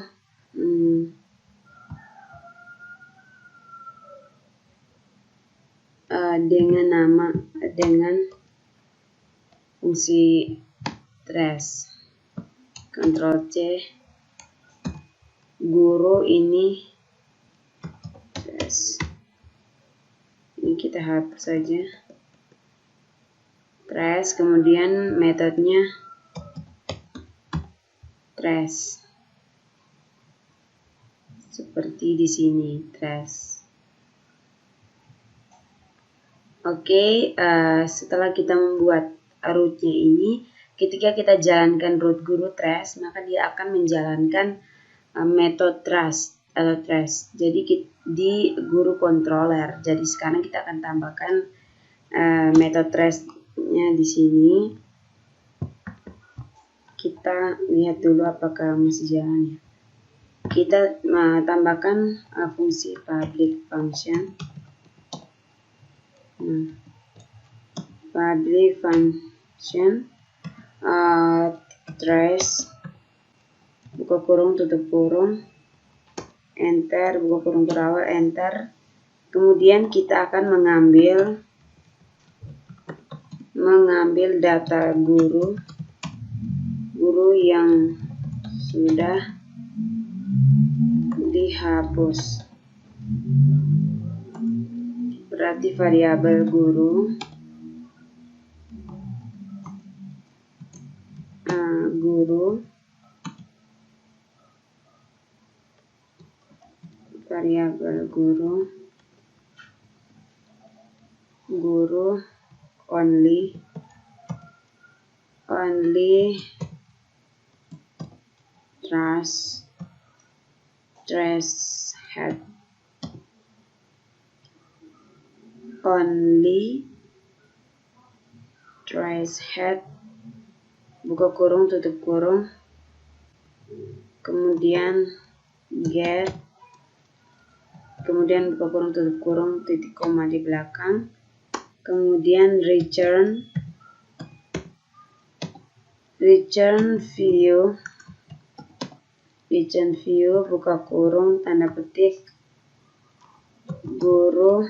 Speaker 1: dengan fungsi trash. Ctrl C, guru ini trash. Ini kita hapus saja trash, kemudian metodenya trash seperti di sini trash. Oke, setelah kita membuat rootnya ini, ketika kita jalankan root guru trace, maka dia akan menjalankan metode trace atau trace. Jadi di guru controller. Jadi sekarang kita akan tambahkan metode trace-nya di sini. Kita lihat dulu apakah masih jalan ya. Kita tambahkan fungsi public function. Public function trace buka kurung tutup kurung enter buka kurung berawal enter. Kemudian kita akan mengambil data guru yang sudah dihapus. Berarti variabel guru variabel guru only trace head buka kurung tutup kurung, kemudian get, kemudian buka kurung tutup kurung titik koma di belakang, kemudian return view buka kurung tanda petik guru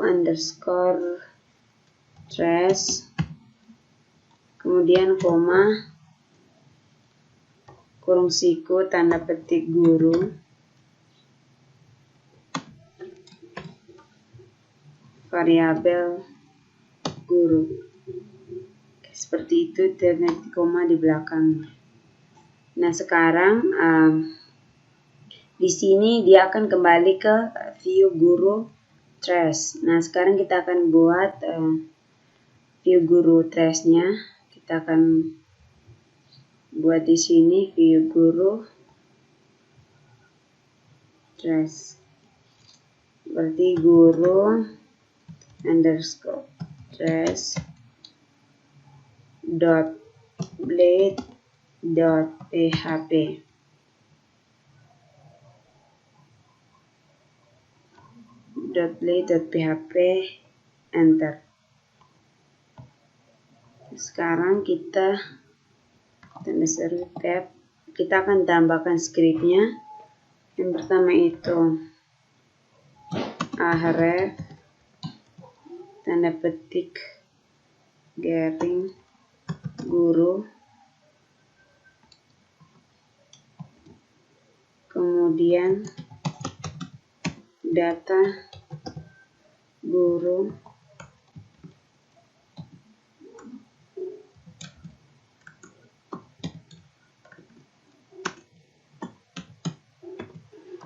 Speaker 1: underscore trace, kemudian koma kurung siku tanda petik guru variabel guru. Seperti itu, titik koma di belakang. Nah sekarang di sini dia akan kembali ke view guru trace. Nah sekarang kita akan buat view guru trace-nya. Kita akan buat di sini view guru trace. Berarti guru underscore trace .blade.php. .blade.php enter. Sekarang kita tanda seru tab, kita akan tambahkan scriptnya. Yang pertama itu href tanda petik garing guru, kemudian data guru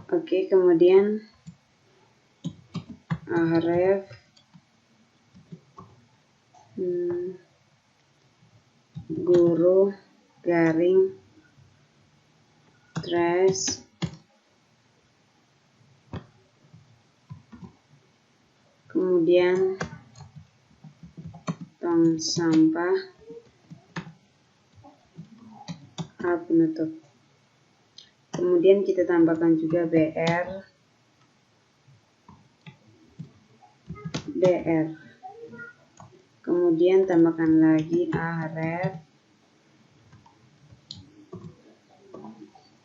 Speaker 1: oke, kemudian href guru garing trace, kemudian tong sampah penutup. Kemudian kita tambahkan juga br, kemudian tambahkan lagi href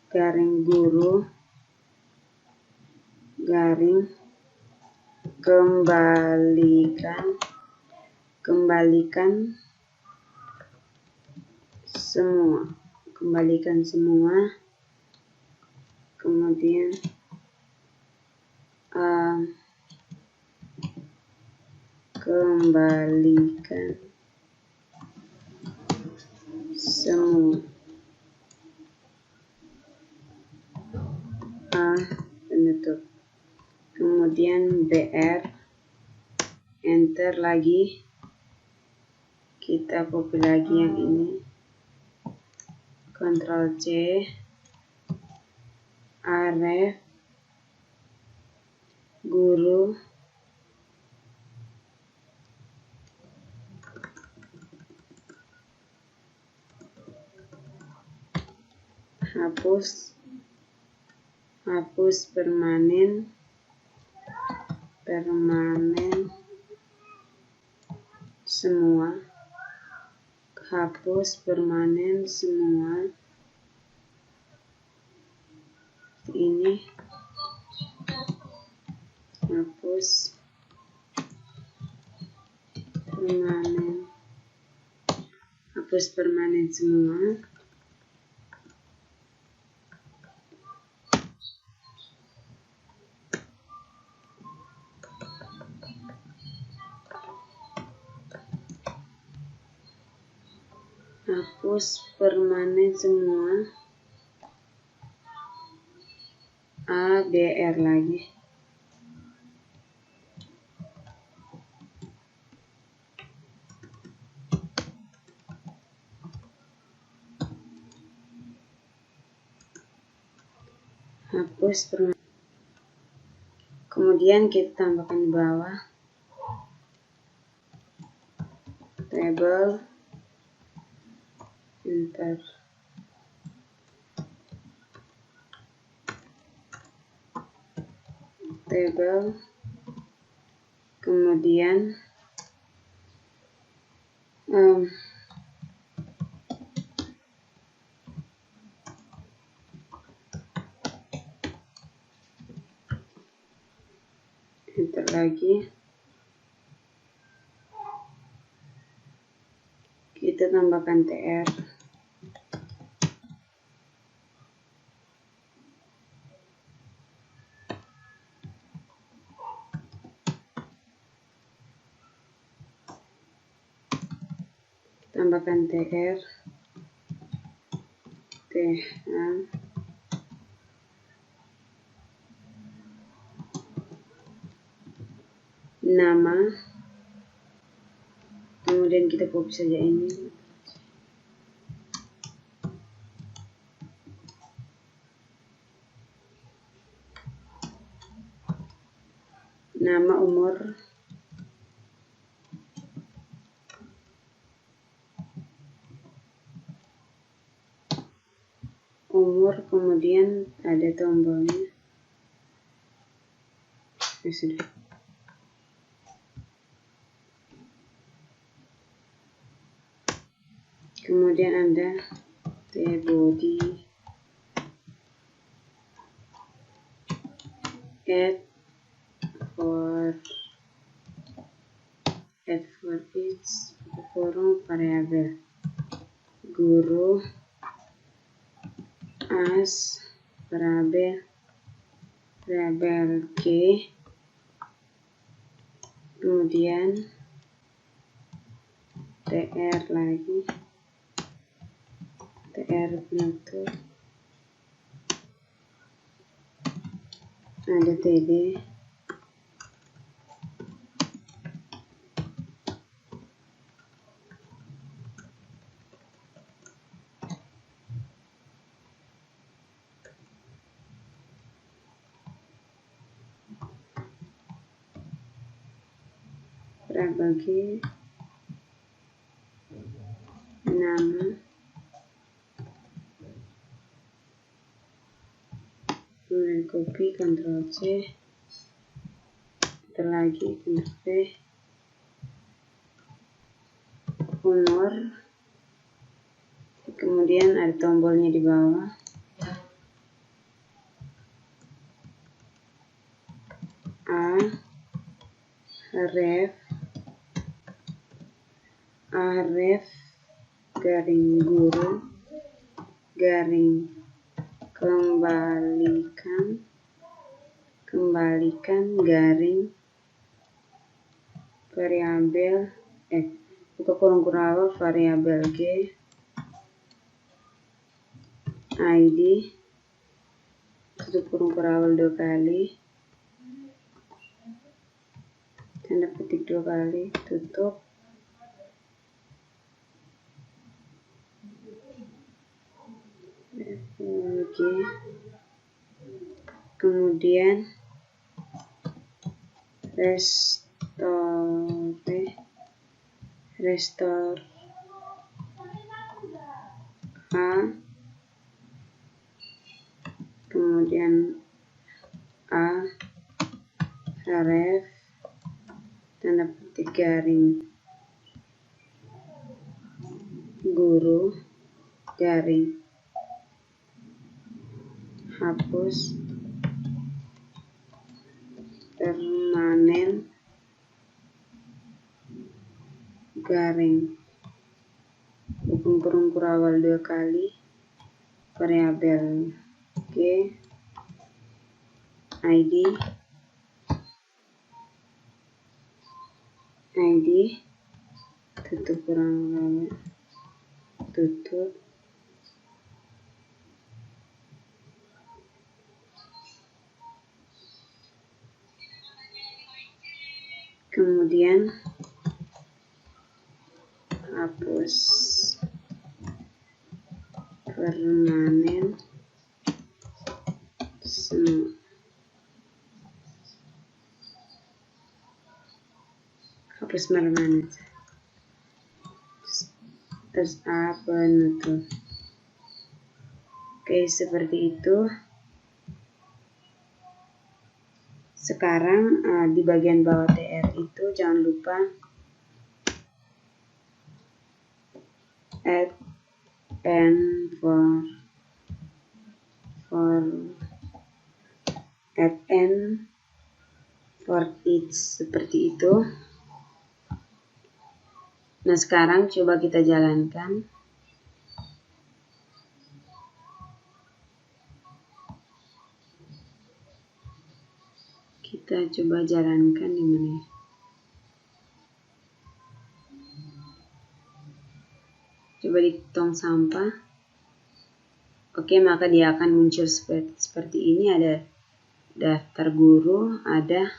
Speaker 1: garing guru garing kembalikan semua, kemudian kembalikan semua penutup, kemudian BR, enter lagi, kita copy lagi yang ini, Ctrl C, aref, guru, hapus permanen semua, hapus permanen semua, ini hapus permanen semua, hapus permanen semua, ABR lagi, hapus permanen. Kemudian kita tambahkan di bawah table, enter, table, kemudian enter lagi, kita tambahkan TR, tambahkan TR, TH, nama, kemudian kita copy saja ini, nama, umur, kemudian ada tombolnya, ya sudah. Kemudian ada T-body, add for each forum variable, guru, as variable K, kemudian TR lagi, TR penutup, ada TD, bagi nama, kemudian copy, Ctrl C, lagi, Ctrl V, umur, kemudian ada tombolnya di bawah, ref garing guru garing kembalikan garing variabel buka kurung kurang variabel G, ID, tutup kurung kurang 2 kali, tanda petik 2 kali, tutup. Oke. Kemudian restore A, kemudian A, href, tanda petik garing guru, garing hapus permanen, garing bukan kurung kurawal 2 kali, variabel ID tutup kurang tutup. Kemudian hapus permanen semua. Hapus permanen. Terus A penutup. Oke, seperti itu. Sekarang di bagian bawah TR itu jangan lupa add n for each, seperti itu. Nah, sekarang coba kita jalankan. Kita coba jalankan di mana? Coba di tong sampah. Oke, maka dia akan muncul seperti ini. Ada daftar guru, ada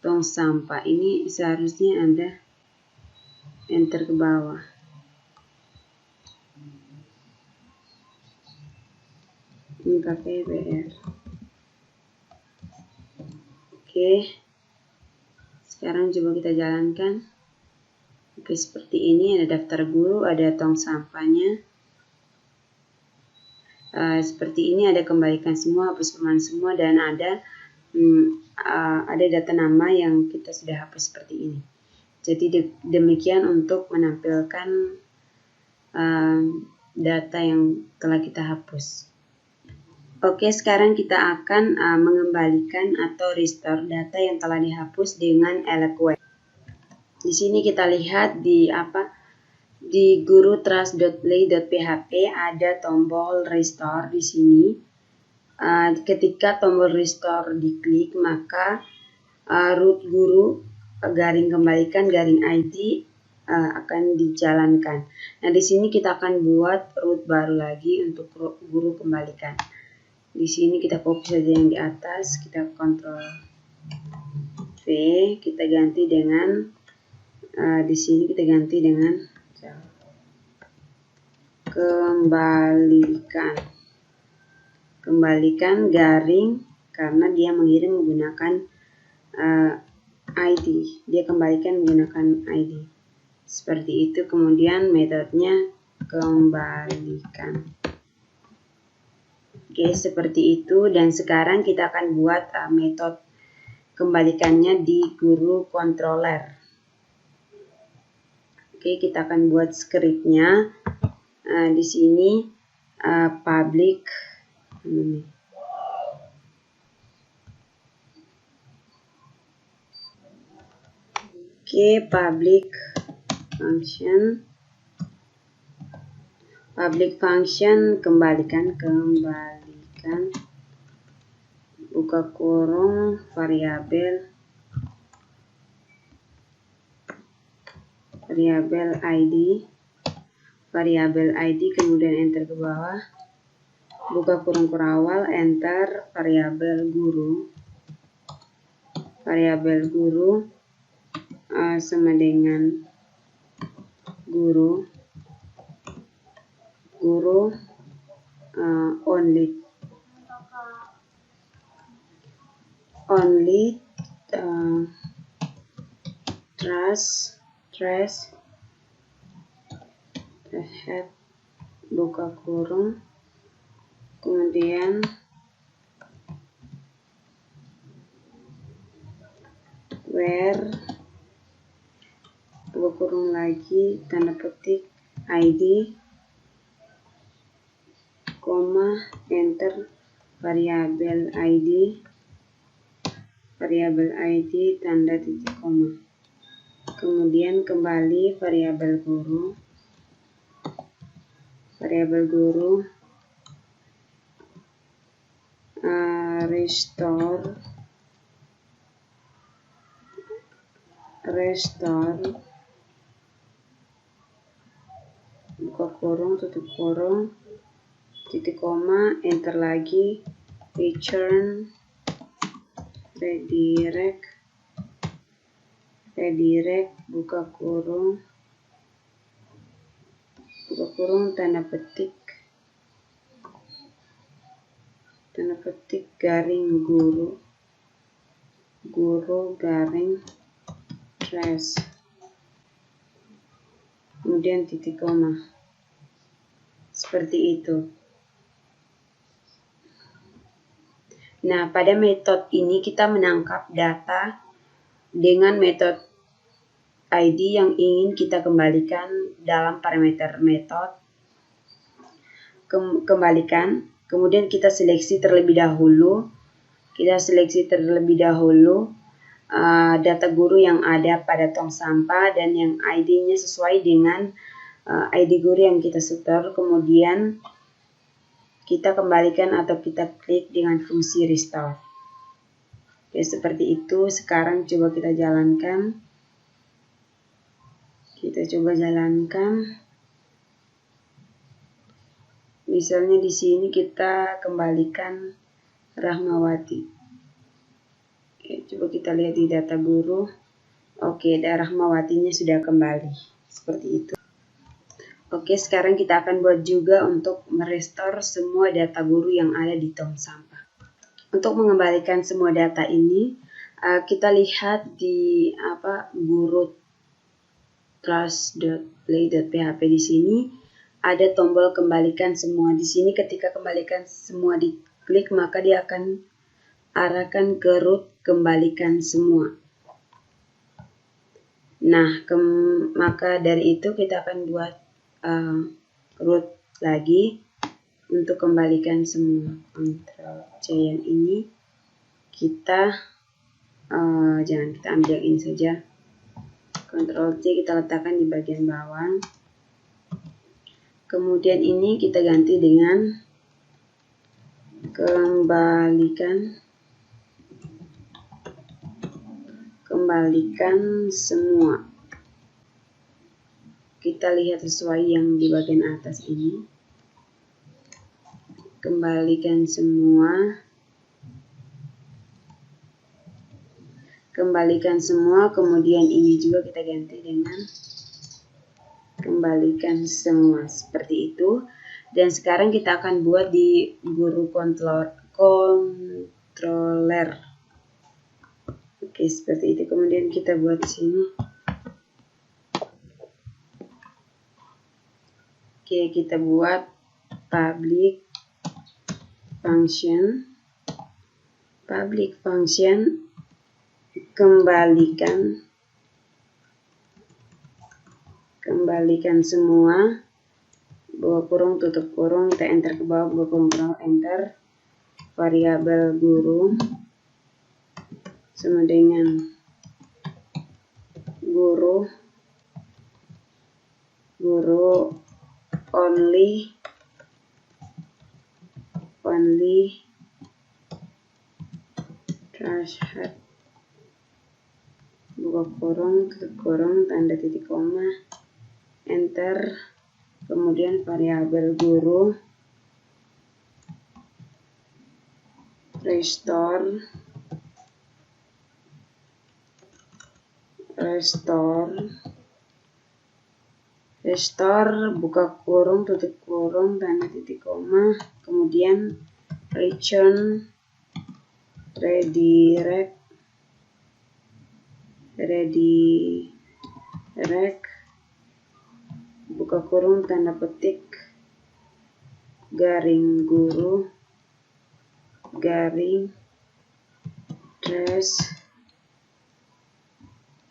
Speaker 1: tong sampah. Ini seharusnya ada enter ke bawah. Ini pakai BR. Oke, sekarang coba kita jalankan. Oke, seperti ini, ada daftar guru, ada tong sampahnya. Seperti ini, ada kembalikan semua, hapus permanen semua, dan ada data nama yang kita sudah hapus seperti ini. Jadi demikian untuk menampilkan data yang telah kita hapus. Oke, sekarang kita akan mengembalikan atau restore data yang telah dihapus dengan Eloquent. Di sini kita lihat di guru trust.play.php ada tombol restore di sini. Ketika tombol restore diklik, maka root guru garing kembalikan garing ID akan dijalankan. Nah, di sini kita akan buat root baru lagi untuk guru kembalikan. Di sini kita copy saja yang di atas, kita Ctrl V, kita ganti dengan di sini kita ganti dengan kembalikan garing, karena dia mengirim menggunakan ID, dia kembalikan menggunakan ID seperti itu. Kemudian metodenya kembalikan. Oke, seperti itu. Dan sekarang kita akan buat metode kembalikannya di guru controller. Oke, kita akan buat scriptnya. Di sini public public function kembalikan buka kurung variabel ID, kemudian enter ke bawah, buka kurung kurawal, enter variabel guru, sama dengan guru only trash the head buka kurung, kemudian where buka kurung lagi, tanda petik ID, koma, enter variabel ID tanda titik koma, kemudian kembali variabel guru restore buka kurung tutup kurung titik koma, enter lagi, return redirect buka kurung tanda petik garing guru garing trash, kemudian titik koma, seperti itu. Nah, pada metode ini kita menangkap data dengan metode ID yang ingin kita kembalikan dalam parameter metode. Kembalikan, kemudian kita seleksi terlebih dahulu. Data guru yang ada pada tong sampah dan yang ID-nya sesuai dengan ID guru yang kita setor. Kemudian kita kembalikan atau kita klik dengan fungsi restore. Oke, seperti itu. Sekarang coba kita jalankan. Misalnya di sini kita kembalikan Rahmawati. Oke, coba kita lihat di data guru. Oke, Rahmawatinya sudah kembali. Seperti itu. Oke, sekarang kita akan buat juga untuk merestore semua data guru yang ada di tong sampah. Untuk mengembalikan semua data ini, kita lihat di guru trash.play.php di sini ada tombol kembalikan semua. Di sini ketika kembalikan semua diklik, maka dia akan arahkan ke root kembalikan semua. Nah, maka dari itu kita akan buat root lagi untuk kembalikan semua. Ctrl C yang ini kita jangan kita ambil yang ini saja. Ctrl C kita letakkan di bagian bawah. Kemudian ini kita ganti dengan kembalikan semua. Kita lihat sesuai yang di bagian atas ini. Kembalikan semua. Kemudian ini juga kita ganti dengan kembalikan semua, seperti itu. Dan sekarang kita akan buat di guru controller. Oke, seperti itu. Kemudian kita buat sini. Oke, kita buat public function kembalikan semua, buka kurung tutup kurung, kita enter ke bawah, buka kurung enter, variabel guru sama dengan guru only trash head, buka kurung tutup kurung tanda titik koma, enter, kemudian variabel guru restore restore buka kurung tutup kurung tanda titik koma, kemudian return redirect buka kurung tanda petik garing guru garing trace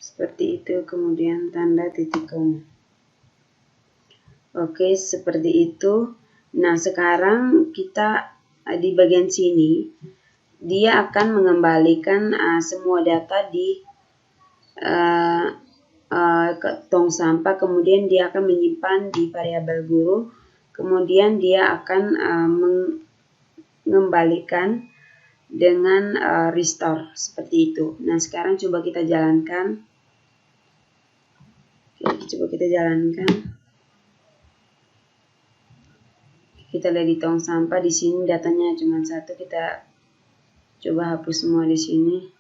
Speaker 1: seperti itu, kemudian tanda titik koma. Oke, seperti itu. Nah, sekarang kita di bagian sini dia akan mengembalikan semua data di ke tong sampah, kemudian dia akan menyimpan di variabel guru, kemudian dia akan mengembalikan dengan restore seperti itu. Nah, sekarang coba kita jalankan. Oke, coba kita jalankan. Kita lihat di tong sampah di sini datanya cuma satu, kita coba hapus semua di sini.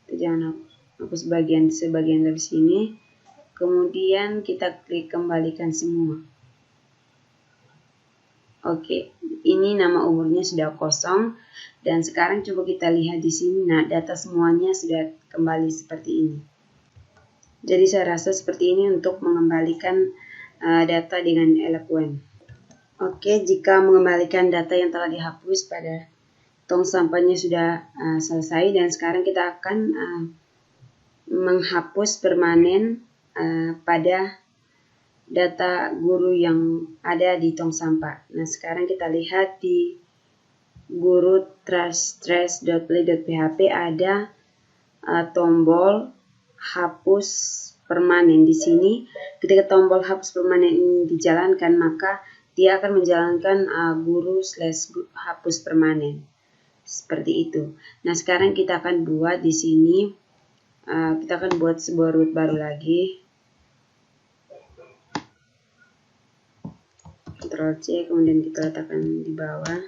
Speaker 1: Kita jangan hapus sebagian dari sini. Kemudian kita klik kembalikan semua. Oke, ini nama umurnya sudah kosong dan sekarang coba kita lihat di sini. Nah, data semuanya sudah kembali seperti ini. Jadi saya rasa seperti ini untuk mengembalikan data dengan Eloquent. Oke, jika mengembalikan data yang telah dihapus pada tong sampahnya sudah selesai, dan sekarang kita akan menghapus permanen pada data guru yang ada di tong sampah. Nah, sekarang kita lihat di guru trace.play.php ada tombol hapus permanen. Di sini ketika tombol hapus permanen ini dijalankan, maka dia akan menjalankan guru/hapus permanen seperti itu. Nah, sekarang kita akan buat di sini kita akan buat sebuah root baru lagi. Ctrl C, kemudian kita letakkan di bawah.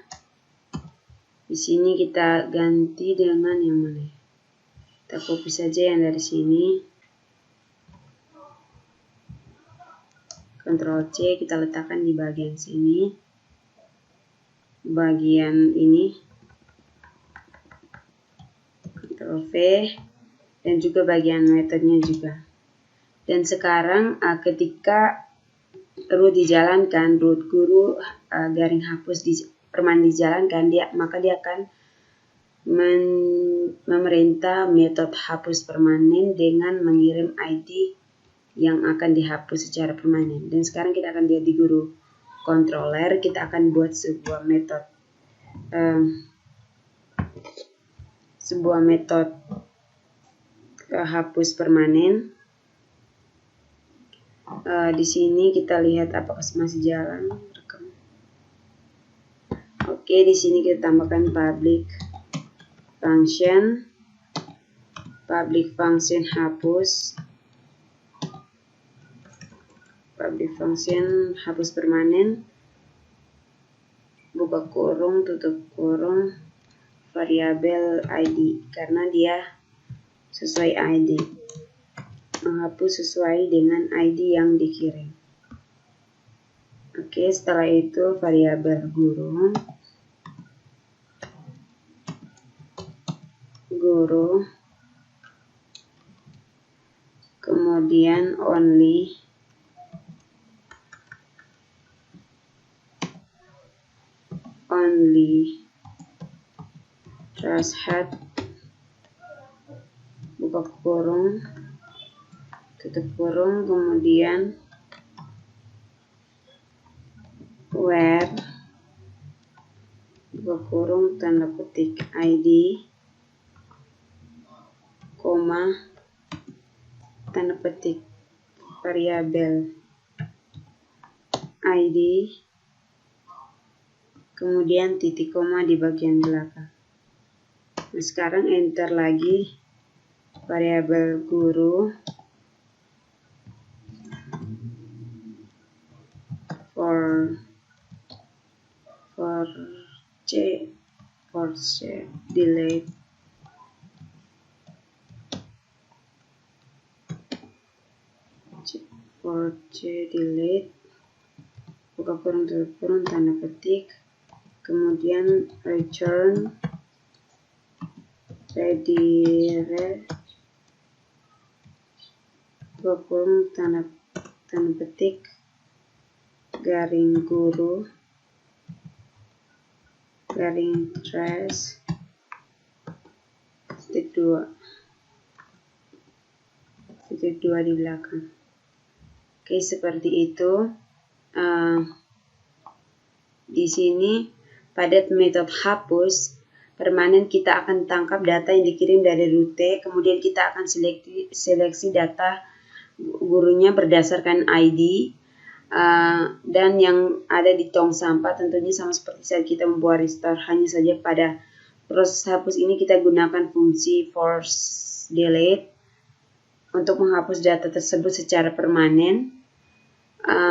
Speaker 1: Di sini kita ganti dengan yang mana? Kita copy saja yang dari sini. Ctrl C, kita letakkan di bagian sini. Bagian ini. Ctrl V. Dan juga bagian metodenya juga. Dan sekarang ketika root dijalankan, root guru garing hapus permanen dijalankan, maka dia akan memerintah metode hapus permanen dengan mengirim ID yang akan dihapus secara permanen. Dan sekarang kita akan lihat di guru controller, kita akan buat sebuah metode hapus permanen. Di sini kita lihat apakah masih jalan. Oke, di sini kita tambahkan public function hapus, public function hapus permanen, buka kurung tutup kurung variabel ID, karena dia sesuai ID, menghapus sesuai dengan ID yang dikirim. Oke, setelah itu variabel guru kemudian only trace head, buka kurung tutup kurung, kemudian where buka kurung tanda petik ID, koma tanda petik variabel ID, kemudian titik koma di bagian belakang. Nah, sekarang enter lagi variabel guru for C delete for C delete, buka kurung tutup kurung tanda petik, kemudian return ready buka kurung tanda petik garing guru garing trash titik 2 di belakang. Oke, seperti itu. Di sini pada metode hapus permanen kita akan tangkap data yang dikirim dari rute, kemudian kita akan seleksi data gurunya berdasarkan ID, dan yang ada di tong sampah tentunya sama seperti saat kita membuat restore, hanya saja pada proses hapus ini kita gunakan fungsi force delete untuk menghapus data tersebut secara permanen.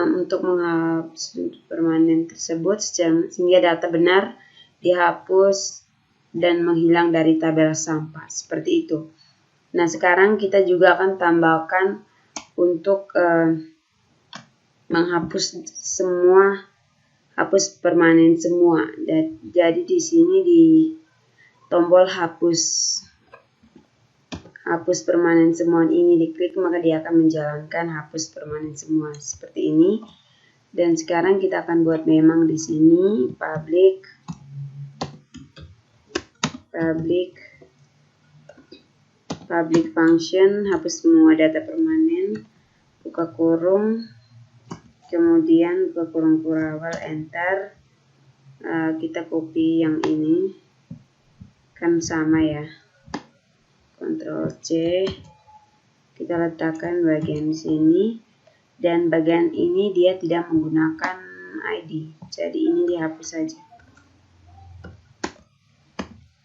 Speaker 1: Untuk menghapus permanen tersebut sehingga data benar dihapus dan menghilang dari tabel sampah, seperti itu. Nah, sekarang kita juga akan tambahkan untuk menghapus semua, hapus permanen semua. Jadi di sini di tombol hapus permanen semua ini diklik, maka dia akan menjalankan hapus permanen semua seperti ini. Dan sekarang kita akan buat memang di sini public function hapus semua data permanen, buka kurung, kemudian buka kurung kurawal, enter. Kita copy yang ini, kan sama ya. Ctrl C, kita letakkan bagian sini, dan bagian ini dia tidak menggunakan ID, jadi ini dihapus saja.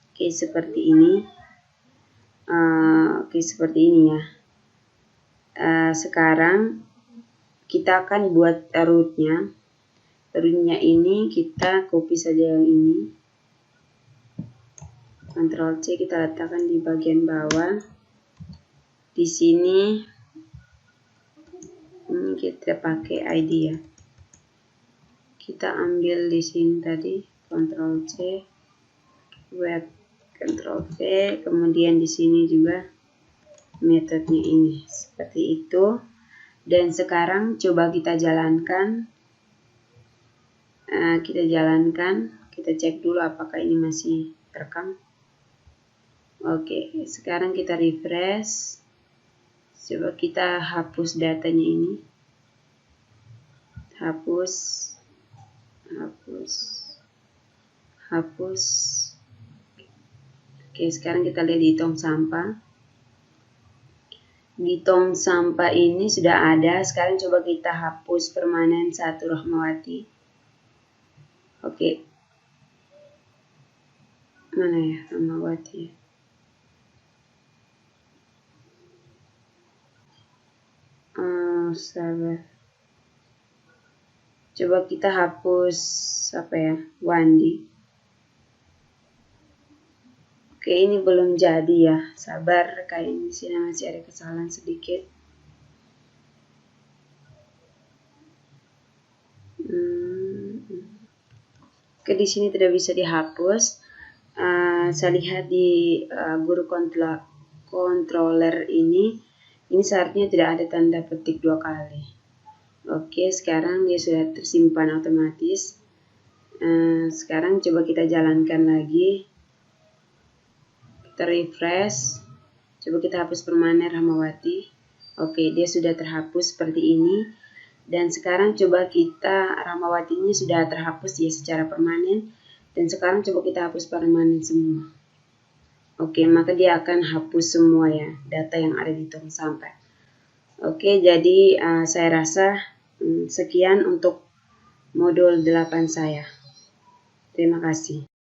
Speaker 1: Oke, seperti ini. Ya. Sekarang kita akan buat rootnya. Rootnya ini kita copy saja yang ini. Ctrl C, kita letakkan di bagian bawah. Di sini ini kita pakai ID ya. Kita ambil di sini tadi, Ctrl C, web, Ctrl V, kemudian di sini juga metodenya ini, seperti itu. Dan sekarang coba kita jalankan. Kita cek dulu apakah ini masih terekam. Oke, sekarang kita refresh. Coba kita hapus datanya ini. Hapus. Oke, sekarang kita lihat di tong sampah. Di tong sampah ini sudah ada. Sekarang coba kita hapus permanen 1 Rahmawati. Oke. Mana ya Rahmawati? Sabar. Coba kita hapus apa ya? Wandi. Oke, ini belum jadi ya. Sabar, kayaknya di sini masih ada kesalahan sedikit. Oke, di sini tidak bisa dihapus. Saya lihat di guru controller ini seharusnya tidak ada tanda petik 2 kali. Oke, sekarang dia sudah tersimpan otomatis. Sekarang coba kita jalankan lagi. Kita refresh. Coba kita hapus permanen Rahmawati. Oke, dia sudah terhapus seperti ini. Dan sekarang coba kita, Rahmawatinya sudah terhapus ya secara permanen. Dan sekarang coba kita hapus permanen semua. Oke, maka dia akan hapus semua ya data yang ada di tong sampah. Oke, jadi saya rasa sekian untuk modul 8 saya. Terima kasih.